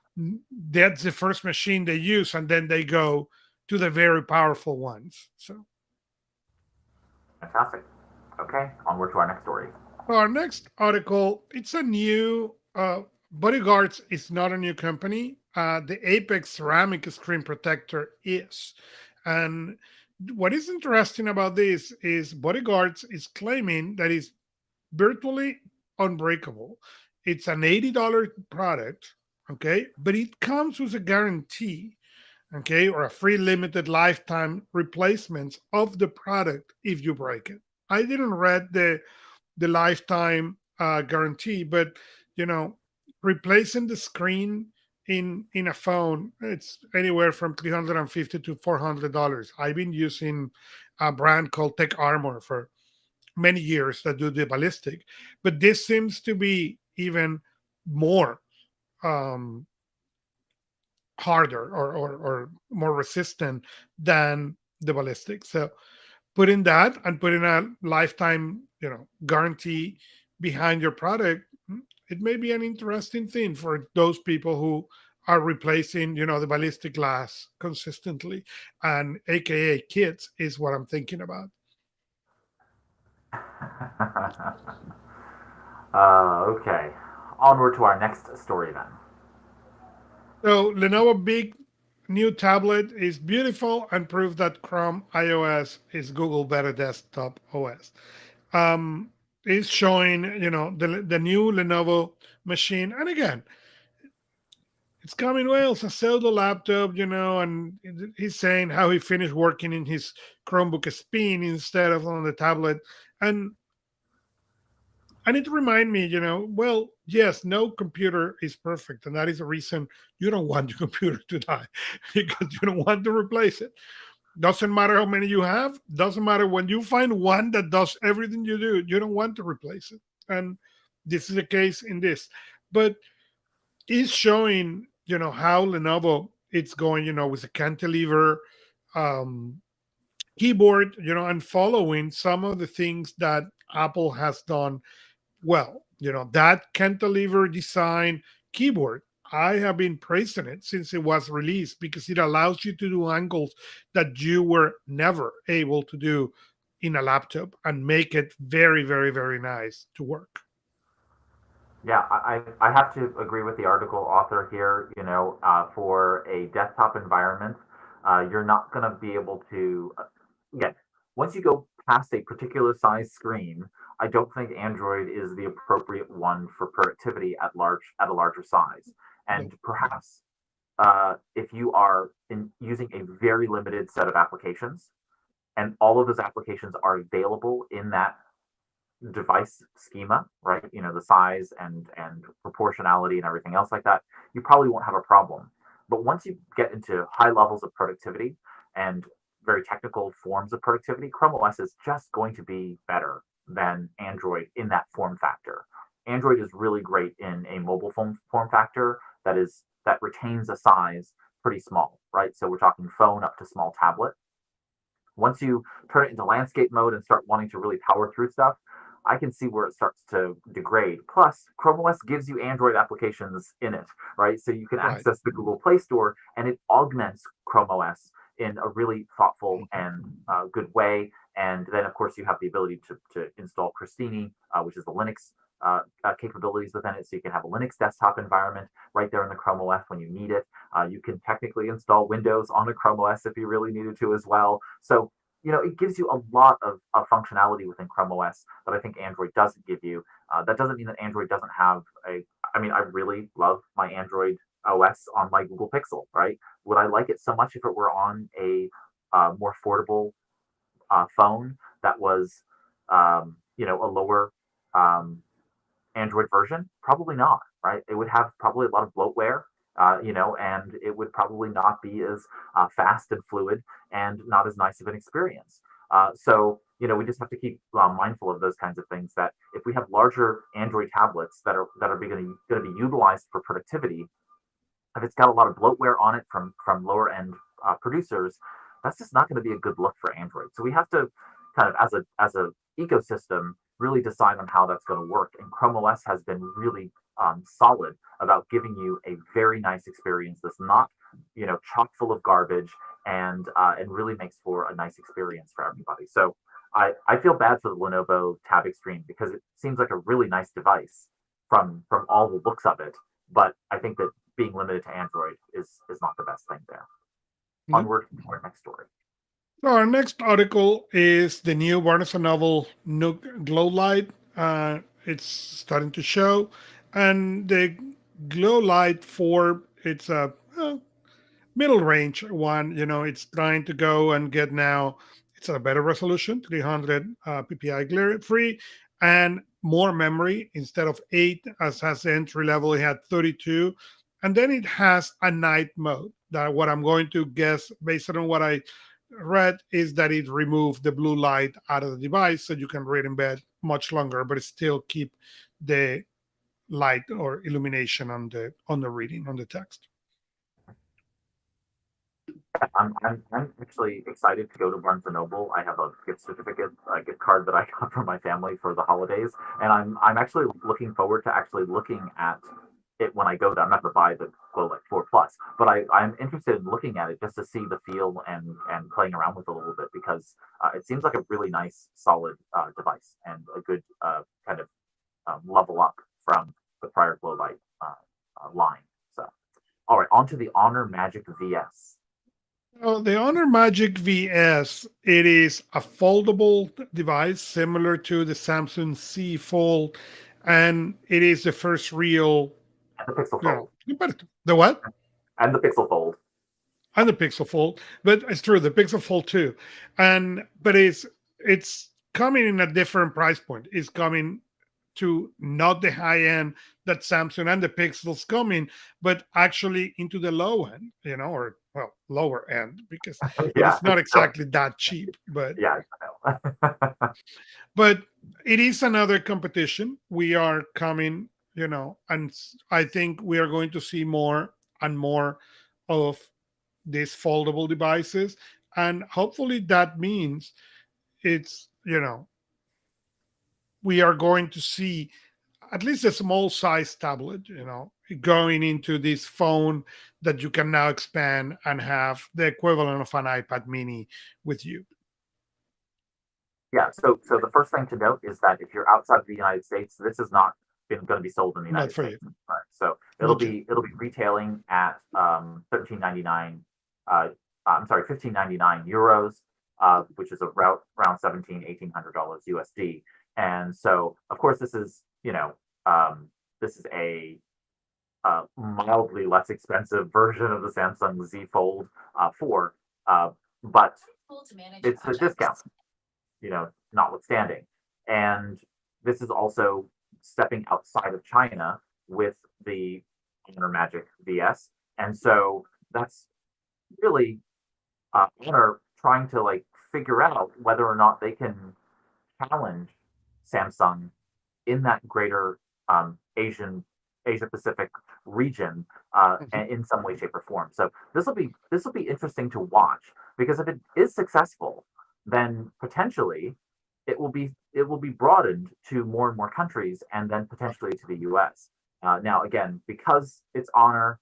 that's the first machine they use, and then they go to the very powerful ones. So Fantastic. Okay, onward to our next story. our next article, it's a new Bodyguards is not a new company. The Apex ceramic screen protector is. And what is interesting about this is Bodyguards is claiming that it's virtually unbreakable. It's an $80 product, okay, but it comes with a guarantee, okay, or a free limited lifetime replacement of the product if you break it. I didn't read the lifetime guarantee, but you know, replacing the screen in a phone, it's anywhere from $350 to $400. I've been using a brand called Tech Armor for many years that do the ballistic, but this seems to be even more um, harder or more resistant than the ballistic. So putting that and putting a lifetime, guarantee behind your product, it may be an interesting thing for those people who are replacing, the ballistic glass consistently, and AKA kids is what I'm thinking about. Okay, onward to our next story then. So Lenovo Big new tablet is beautiful and proves that Chrome iOS is Google Better Desktop OS. Um, is showing, the new Lenovo machine, and again, it's coming well. It's a Zelda laptop, and he's saying how he finished working in his Chromebook Spin instead of on the tablet, and it remind me, well, yes, no computer is perfect, and that is the reason you don't want your computer to die because you don't want to replace it. Doesn't matter how many you have. Doesn't matter when you find one that does everything you do. You don't want to replace it, and this is the case in this. But it's showing, how Lenovo it's going, with a cantilever um, keyboard, and following some of the things that Apple has done well. That cantilever design keyboard, I have been praising it since it was released because it allows you to do angles that you were never able to do in a laptop and make it very, very, very nice to work. Yeah, I have to agree with the article author here. For a desktop environment, you're not going to be able to. Again, once you go past a particular size screen, I don't think Android is the appropriate one for productivity at a larger size. Yeah. And perhaps if you are using a very limited set of applications, and all of those applications are available in that device schema, right? The size and proportionality and everything else like that, you probably won't have a problem. But once you get into high levels of productivity and very technical forms of productivity, Chrome OS is just going to be better than Android in that form factor. Android is really great in a mobile form factor that retains a size pretty small, right? So we're talking phone up to small tablet. Once you turn it into landscape mode and start wanting to really power through stuff, I can see where it starts to degrade. Plus, Chrome OS gives you Android applications in it, right? So you can Right. access the Google Play Store and it augments Chrome OS in a really thoughtful and good way. And then, of course, you have the ability to install Christini, which is the Linux capabilities within it. So you can have a Linux desktop environment right there in the Chrome OS when you need it. You can technically install Windows on the Chrome OS if you really needed to as well. So, it gives you a lot of functionality within Chrome OS that I think Android doesn't give you. That doesn't mean that Android doesn't have I mean, I really love my Android OS on my Google Pixel, right? Would I like it so much if it were on a more affordable phone that was, a lower um, Android version? Probably not, right? It would have probably a lot of bloatware, and it would probably not be as fast and fluid and not as nice of an experience. So, we just have to keep mindful of those kinds of things. That if we have larger Android tablets that are going to be utilized for productivity, if it's got a lot of bloatware on it from lower end producers, that's just not going to be a good look for Android. So we have to kind of as a ecosystem really decide on how that's going to work. And Chrome OS has been really solid about giving you a very nice experience that's not chock full of garbage and really makes for a nice experience for everybody. So I feel bad for the Lenovo Tab Extreme because it seems like a really nice device from all the looks of it, but I think that being limited to Android is not the best thing there. Mhm. Onward to our next story. So our next article is the new Barnes& and Noble Nook Glow Light. It's starting to show, and the Glow Light 4, it's a middle range one. It's trying to go and get now. It's a better resolution, 300 ppi glare free, and more memory instead of 8 as has the entry level. It had 32, and then it has a night mode. That what I'm going to guess based on what I read is that it removed the blue light out of the device, so you can read in bed much longer, but it still keep the light or illumination on the reading on the text. I'm actually excited to go to Barnes and Noble. I have a gift card that I got from my family for the holidays, and I'm actually looking forward to actually looking at it when I go there. I'm not going to buy the Glow Light 4 Plus, but I'm interested in looking at it just to see the feel and playing around with it a little bit because it seems like a really nice, solid device and a good kind of level up from the prior Glow Light line. So, all right, on to the Honor Magic VS. Well, the Honor Magic VS, it is a foldable device similar to the Samsung Z Fold, and it is the first real, And the Pixel Fold. the what? And the Pixel Fold. And the Pixel Fold, but it's true, the Pixel Fold too, but it's coming in a different price point. It's coming to not the high end that Samsung and the Pixels come in, but actually into the low end, or well, lower end but Yeah, it's not so, exactly that cheap. But yeah, I know. but it is another competition. We are coming, and I think we are going to see more and more of these foldable devices, and hopefully that means it's we are going to see at least a small size tablet, going into this phone that you can now expand and have the equivalent of an iPad mini with you. Yeah, so the first thing to note is that if you're outside of the United States, this is not going to be sold in the Not United for you. States. Right. So it'll Not yet. be retailing at 13.99. I'm sorry, 15.99 euros, which is around 1800 dollars USD. And so, of course, this is a mildly less expensive version of the Samsung Z Fold 4, but it's a discount, notwithstanding. And this is also stepping outside of China with the Honor Magic VS. And so that's really Honor trying to like figure out whether or not they can challenge Samsung in that greater Asia Pacific region in some way, shape, or form. So this will be interesting to watch because if it is successful, then potentially it will be broadened to more and more countries, and then potentially to the U.S. Now, again, because it's honor,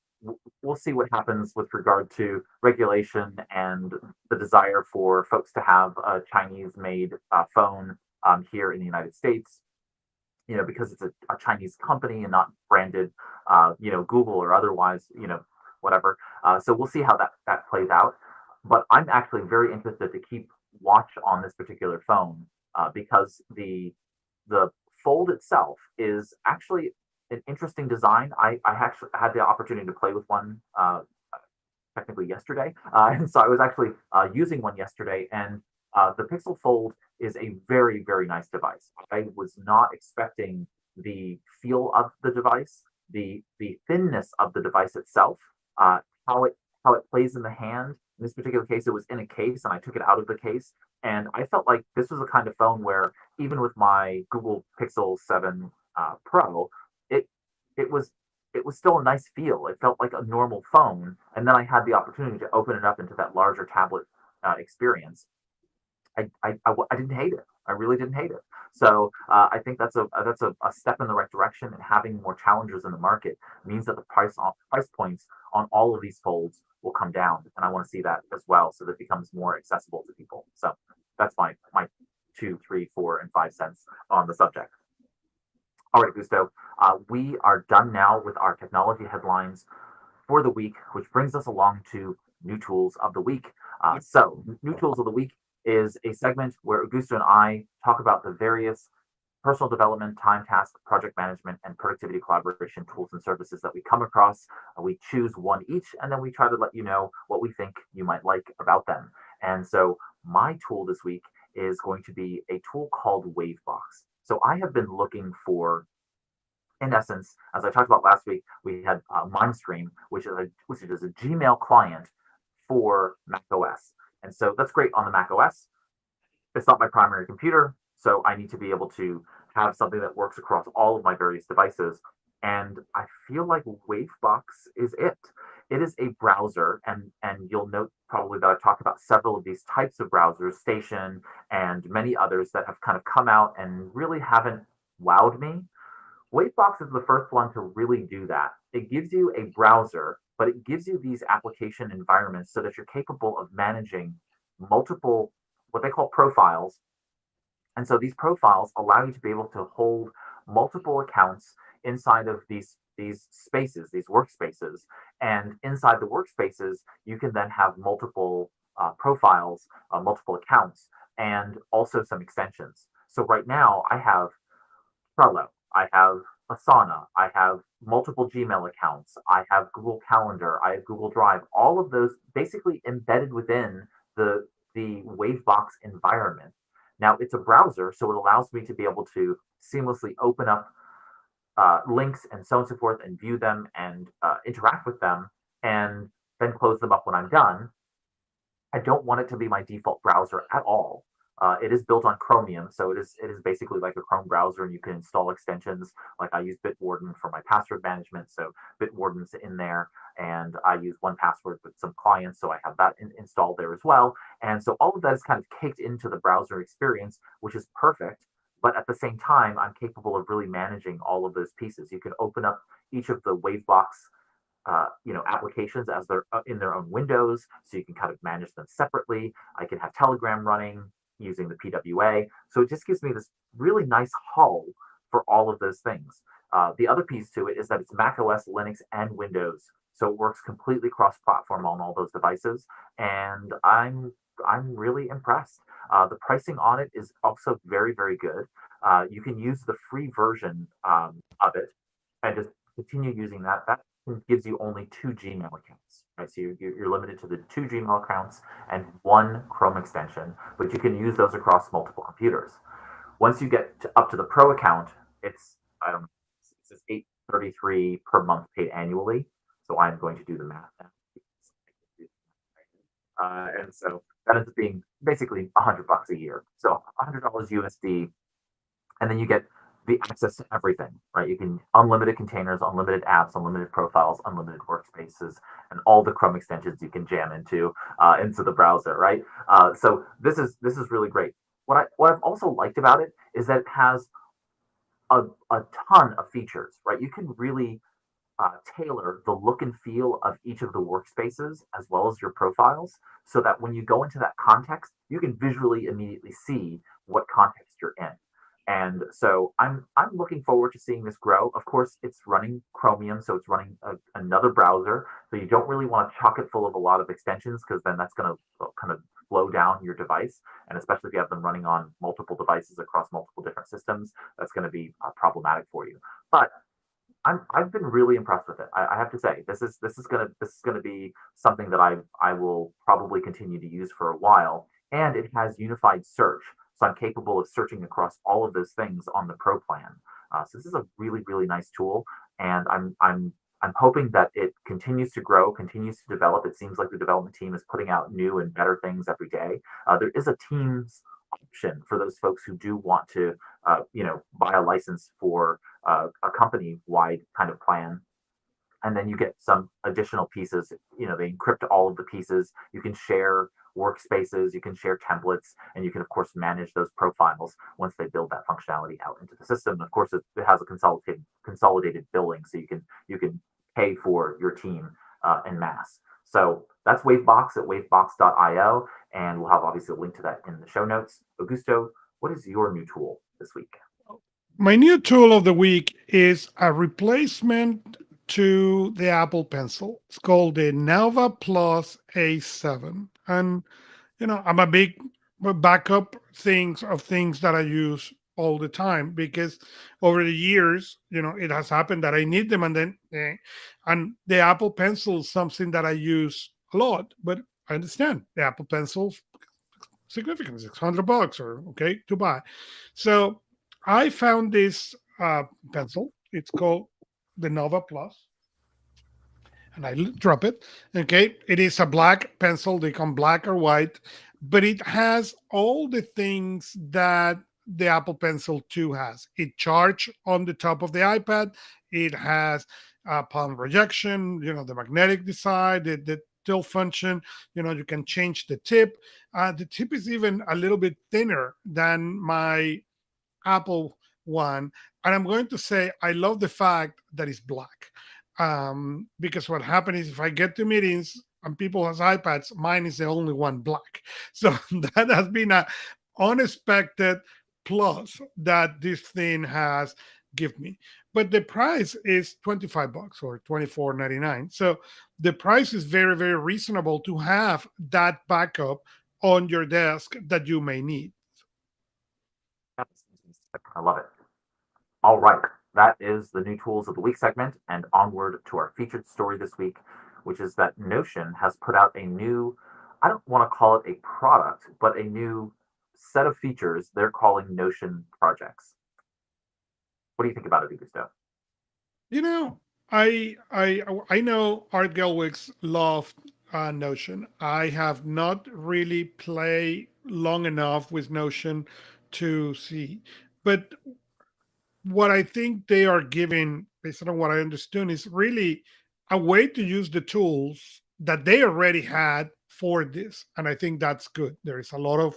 we'll see what happens with regard to regulation and the desire for folks to have a Chinese-made phone here in the United States. Because it's a Chinese company and not branded, Google or otherwise, whatever. So we'll see how that plays out. But I'm actually very interested to keep watch on this particular phone because the fold itself is actually an interesting design. I actually had the opportunity to play with one technically yesterday, and so I was actually using one yesterday, and the Pixel Fold is a very, very nice device. I was not expecting the feel of the device, the thinness of the device itself, how it plays in the hand. In this particular case, it was in a case, and I took it out of the case, and I felt like this was a kind of phone where even with my Google Pixel 7 Pro, it it was it was still a nice feel. It felt like a normal phone, and then I had the opportunity to open it up into that larger tablet experience. I didn't hate it. I really didn't hate it. So I think that's a step in the right direction. And having more challengers in the market means that the price points on all of these folds will come down, and I want to see that as well, so that it becomes more accessible to people. So that's my 2, 3, 4, and 5 cents on the subject. All right, Gusto, we are done now with our technology headlines for the week, which brings us along to new tools of the week. So, new tools of the week is a segment where Augusto and I talk about the various personal development, time task, project management, and productivity collaboration tools and services that we come across. We choose one each, and then we try to let you know what we think you might like about them. And so, my tool this week is going to be a tool called Wavebox. So, I have been looking for, in essence, as I talked about last week, we had MindStream, which is a Gmail client for Mac OS. And so that's great on the Mac OS. It's not my primary computer, so I need to be able to have something that works across all of my various devices. And I feel like Wavebox is it. It is a browser, and you'll note probably that I've talked about several of these types of browsers, Station and many others that have kind of come out and really haven't wowed me. Wavebox is the first one to really do that. It gives you a browser, but it gives you these application environments so that you're capable of managing multiple, what they call profiles. And so these profiles allow you to be able to hold multiple accounts inside of these spaces, these workspaces. And inside the workspaces, you can then have multiple profiles, multiple accounts, and also some extensions. So right now, I have Trello, I have Asana, I have multiple Gmail accounts, I have Google Calendar, I have Google Drive, all of those basically embedded within the Wavebox environment. Now it's a browser, so it allows me to be able to seamlessly open up links and so on and so forth and view them and interact with them and then close them up when I'm done. I don't want it to be my default browser at all. It is built on Chromium, so it is basically like a Chrome browser, and you can install extensions. Like I use Bitwarden for my password management, so Bitwarden's in there, and I use 1Password with some clients, so I have that installed there as well. And so all of that is kind of caked into the browser experience, which is perfect. But at the same time, I'm capable of really managing all of those pieces. You can open up each of the Wavebox applications as they're in their own windows, so you can kind of manage them separately. I can have Telegram running using the PWA, so it just gives me this really nice hull for all of those things. The other piece to it is that it's Mac OS, Linux, and Windows, so it works completely cross-platform on all those devices, and I'm really impressed. The pricing on it is also very, very good. You can use the free version of it and just continue using that. That gives you only 2 Gmail accounts, right? So you're limited to the 2 Gmail accounts and 1 Chrome extension, but you can use those across multiple computers. Once you get up to the Pro account, it's, I don't know, it's $8.33 per month paid annually. So I'm going to do the math now. And so that ends up being basically $100 a year. So $100 USD, and then you get the access to everything, right? You can unlimited containers, unlimited apps, unlimited profiles, unlimited workspaces, and all the Chrome extensions you can jam into the browser, right? So this is really great. What I've also liked about it is that it has a ton of features, right? You can really tailor the look and feel of each of the workspaces as well as your profiles so that when you go into that context, you can visually immediately see what context you're in. And so I'm looking forward to seeing this grow. Of course, it's running Chromium, so it's running another browser. So you don't really want to chock it full of a lot of extensions because then that's going to kind of slow down your device. And especially if you have them running on multiple devices across multiple different systems, that's going to be problematic for you. But I've been really impressed with it. I have to say this is gonna be something that I will probably continue to use for a while. And it has unified search, so I'm capable of searching across all of those things on the Pro plan. So this is a really nice tool, and I'm hoping that it continues to grow, continues to develop. It seems like the development team is putting out new and better things every day. There is a Teams option for those folks who do want to, buy a license for a company-wide kind of plan, and then you get some additional pieces. They encrypt all of the pieces. You can share workspaces, you can share templates, and you can of course manage those profiles once they build that functionality out into the system. And of course, it has a consolidated billing, so you can pay for your team en masse. So that's Wavebox at wavebox.io, and we'll have obviously a link to that in the show notes. Augusto, what is your new tool this week? My new tool of the week is a replacement to the Apple Pencil. It's called the Nova Plus A7. And, I'm a big backup things that I use all the time because over the years, it has happened that I need them and then, and the Apple Pencil is something that I use a lot, but I understand the Apple Pencil significant, $600 or okay to buy. So I found this pencil. It's called the Nova Plus, and I drop it. Okay, it is a black pencil. They come black or white, but it has all the things that the Apple Pencil 2 has. It charge on the top of the iPad. It has palm rejection. The magnetic side, the tilt function. You can change the tip. The tip is even a little bit thinner than my Apple one. And I'm going to say I love the fact that it's black. Because what happens is if I get to meetings and people has iPads, mine is the only one black. So that has been a unexpected plus that this thing has give me. But the price is $25 or $24.99. So the price is very, very reasonable to have that backup on your desk that you may need. I love it. All right. That is the new tools of the week segment, and onward to our featured story this week, which is that Notion has put out a new, I don't want to call it a product, but a new set of features they're calling Notion projects. What do you think about it, Augusto? I know Art Gelwicks loved Notion. I have not really played long enough with Notion to see, but what I think they are giving, based on what I understood, is really a way to use the tools that they already had for this, and I think that's good. There is a lot of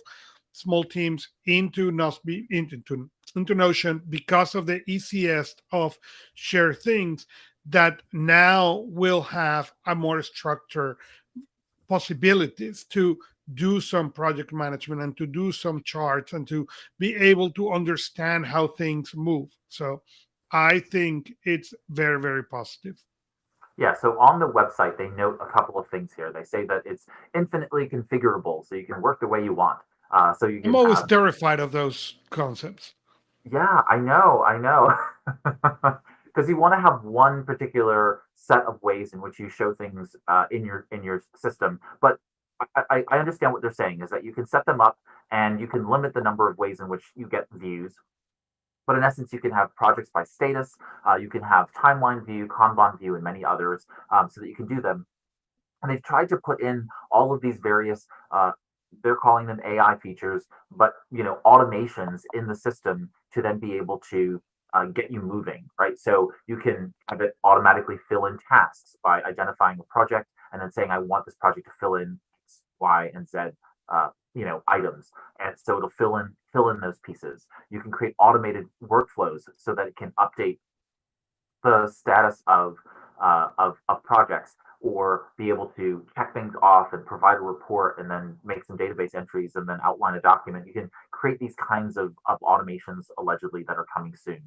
small teams into Notion because of the easiest of share things that now will have a more structured possibilities to do some project management and to do some charts and to be able to understand how things move. So I think it's very, very positive. Yeah, so on the website, they note a couple of things here. They say that it's infinitely configurable, so you can work the way you want. So you I'm can always have, terrified of those concepts. yeah, I know. Because you want to have one particular set of ways in which you show things in your system. But I understand what they're saying is that you can set them up and you can limit the number of ways in which you get views. But in essence, you can have projects by status, you can have timeline view, Kanban view, and many others, so that you can do them. And they've tried to put in all of these various, they're calling them AI features, but automations in the system to then be able to get you moving, right? So you can have it automatically fill in tasks by identifying a project and then saying, I want this project to fill in X, Y, and Z, items. And so it'll fill in those pieces. You can create automated workflows so that it can update the status of projects, or be able to check things off and provide a report and then make some database entries and then outline a document. You can create these kinds of automations allegedly that are coming soon.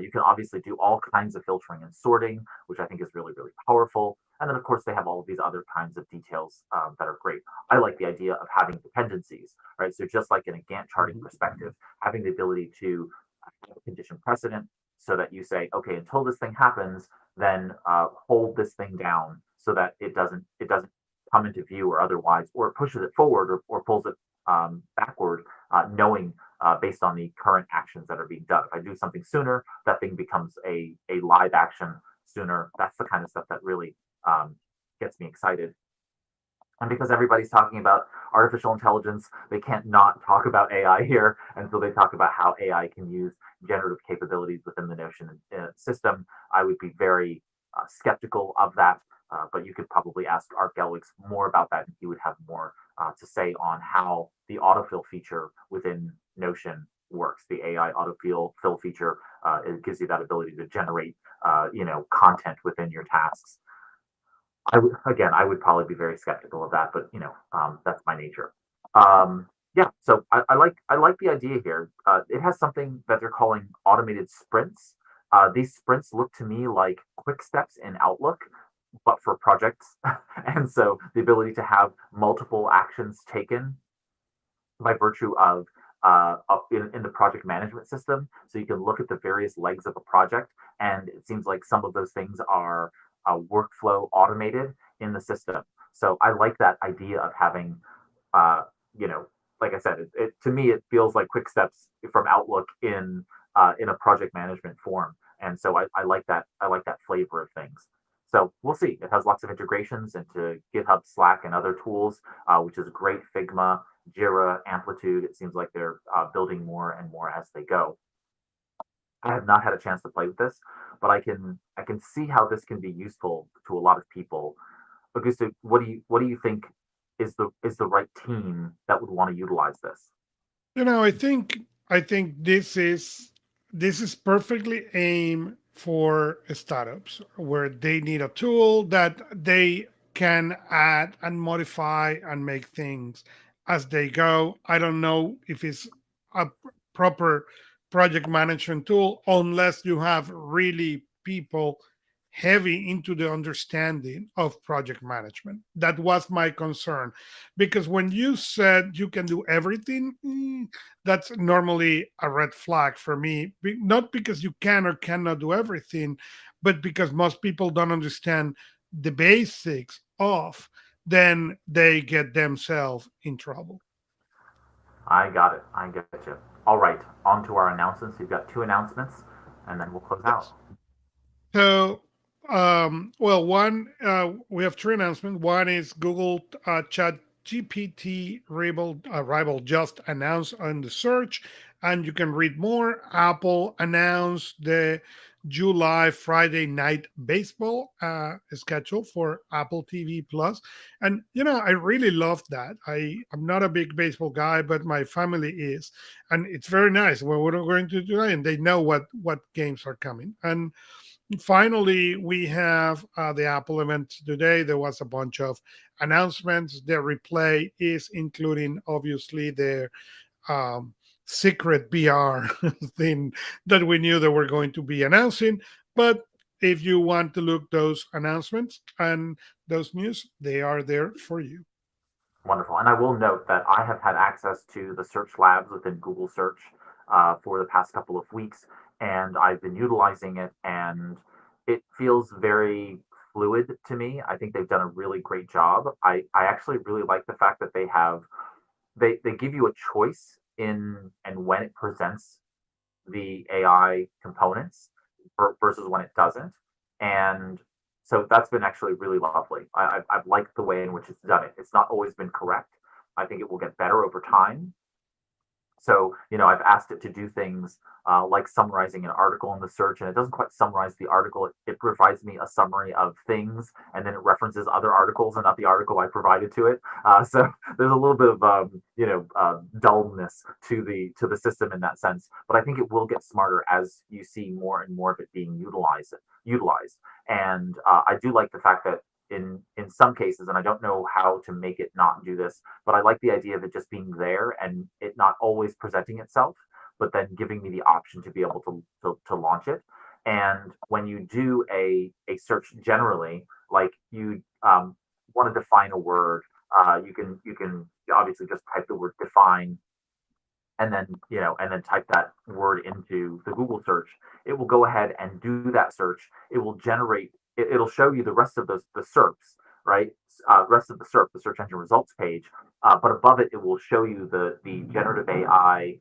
You can obviously do all kinds of filtering and sorting, which I think is really, really powerful. And then, of course, they have all of these other kinds of details that are great. I like the idea of having dependencies, right? So just like in a Gantt charting perspective, having the ability to have a condition precedent, so that you say, okay, until this thing happens, then hold this thing down so that it doesn't come into view or otherwise, or it pushes it forward, or pulls it backward, knowing based on the current actions that are being done. If I do something sooner, that thing becomes a live action sooner. That's the kind of stuff that really gets me excited. And because everybody's talking about artificial intelligence, they can't not talk about AI here. And so they talk about how AI can use generative capabilities within the Notion system. I would be very skeptical of that, but you could probably ask Art Gelwix more about that, and he would have more to say on how the autofill feature within Notion works. The AI autofill feature, it gives you that ability to generate, content within your tasks. I would probably be very skeptical of that, but that's my nature. Yeah, so I like the idea here. It has something that they're calling automated sprints. These sprints look to me like quick steps in Outlook, but for projects. And so the ability to have multiple actions taken by virtue of in the project management system, so you can look at the various legs of a project, and it seems like some of those things are workflow automated in the system. So I like that idea of having, uh, like I said, to me it feels like quick steps from Outlook in a project management form, and so I like that. I like that flavor of things. So we'll see. It has lots of integrations into GitHub, Slack, and other tools, which is great. Figma, Jira, Amplitude. It seems like they're building more and more as they go. I have not had a chance to play with this, but I can see how this can be useful to a lot of people. Augusto, what do you think is the right team that would want to utilize this? I think this is perfectly aimed for startups where they need a tool that they can add and modify and make things as they go. I don't know if it's a proper project management tool unless you have really people heavy into the understanding of project management. That was my concern, because when you said you can do everything, that's normally a red flag for me. Not because you can or cannot do everything, but because most people don't understand the basics of, then they get themselves in trouble. I got it. I get you. All right, on to our announcements. We've got two announcements, and then we'll close out. Yes. So, well, one, we have three announcements. One is Google Chat GPT arrival just announced on the search, and you can read more. Apple announced the July Friday night baseball schedule for Apple TV Plus, and I really love that. I'm not a big baseball guy, but my family is, and it's very nice. Well, we're going to do that, and they know what games are coming. And finally, we have the Apple event today. There was a bunch of announcements. The replay is including, obviously, their um, secret BR thing that we knew they were going to be announcing. But if you want to look those announcements and those news, they are there for you. Wonderful. And I will note that I have had access to the search labs within Google Search for the past couple of weeks, and I've been utilizing it, and it feels very fluid to me. I think they've done a really great job. I actually really like the fact that they give you a choice in and when it presents the AI components versus when it doesn't. And so that's been actually really lovely. I've liked the way in which it's done it. It's not always been correct. I think it will get better over time, So, I've asked it to do things like summarizing an article in the search, and it doesn't quite summarize the article. It provides me a summary of things, and then it references other articles and not the article I provided to it. So there's a little bit of dullness to the system in that sense. But I think it will get smarter as you see more and more of it being utilized. And I do like the fact that in some cases, and I don't know how to make it not do this, but I like the idea of it just being there and it not always presenting itself, but then giving me the option to be able to launch it. And when you do a search generally, like you want to define a word, you can obviously just type the word define, and then type that word into the Google search. It will go ahead and do that search. It will generate. It'll show you the rest of the SERPs, right? Rest of the SERP, the search engine results page. But above it, it will show you the generative AI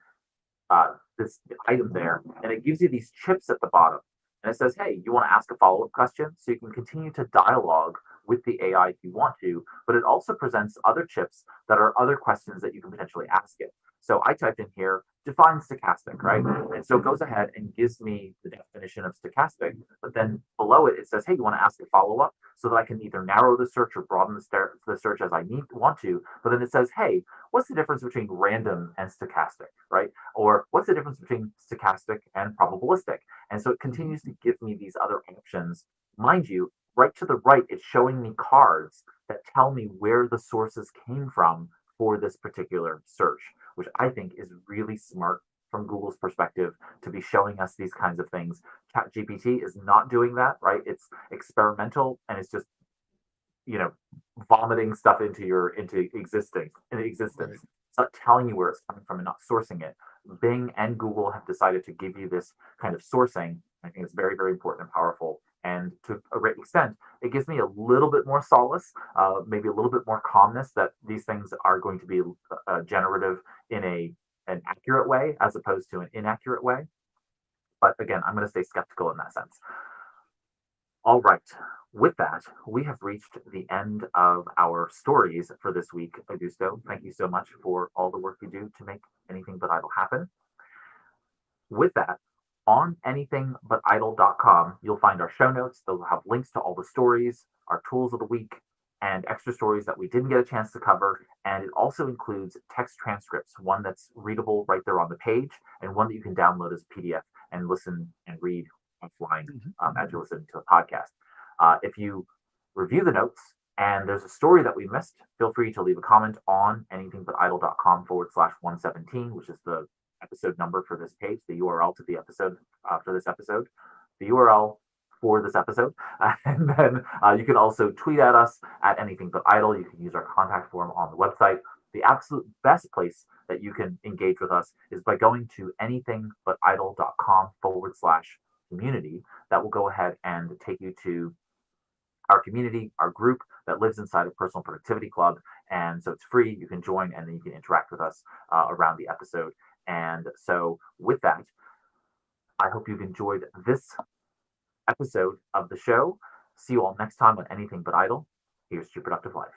this item there, and it gives you these chips at the bottom. And it says, hey, you want to ask a follow up question? So you can continue to dialogue with the AI if you want to, but it also presents other chips that are other questions that you can potentially ask it. So I typed in here, define stochastic, right? And so it goes ahead and gives me the definition of stochastic, but then below it, it says, hey, you want to ask a follow up so that I can either narrow the search or broaden the search as I want to. But then it says, hey, what's the difference between random and stochastic, right? Or what's the difference between stochastic and probabilistic? And so it continues to give me these other options. Mind you, right to the right, it's showing me cards that tell me where the sources came from for this particular search, which I think is really smart from Google's perspective to be showing us these kinds of things. ChatGPT is not doing that, right? It's experimental and it's just, you know, vomiting stuff into existence. Right. It's not telling you where it's coming from and not sourcing it. Bing and Google have decided to give you this kind of sourcing. I think it's very, very important and powerful. And to a great extent, it gives me a little bit more solace, maybe a little bit more calmness that these things are going to be generative in an accurate way as opposed to an inaccurate way. But again, I'm going to stay skeptical in that sense. All right. With that, we have reached the end of our stories for this week, Augusto. Thank you so much for all the work you do to make Anything But Idle happen. With that, on anythingbutidle.com, you'll find our show notes. They'll have links to all the stories, our tools of the week, and extra stories that we didn't get a chance to cover. And it also includes text transcripts, one that's readable right there on the page, and one that you can download as a PDF and listen and read offline as you're listening to a podcast. If you review the notes and there's a story that we missed, feel free to leave a comment on anythingbutidle.com/117, which is the episode number for this page, the URL to the episode for this episode, the URL for this episode. And then you can also tweet at us at Anything But Idle. You can use our contact form on the website. The absolute best place that you can engage with us is by going to anythingbutidle.com/community. That will go ahead and take you to our community, our group that lives inside of Personal Productivity Club. And so it's free. You can join and then you can interact with us around the episode. And so with that, I hope you've enjoyed this episode of the show. See you all next time on Anything But Idle. Here's to your productive life.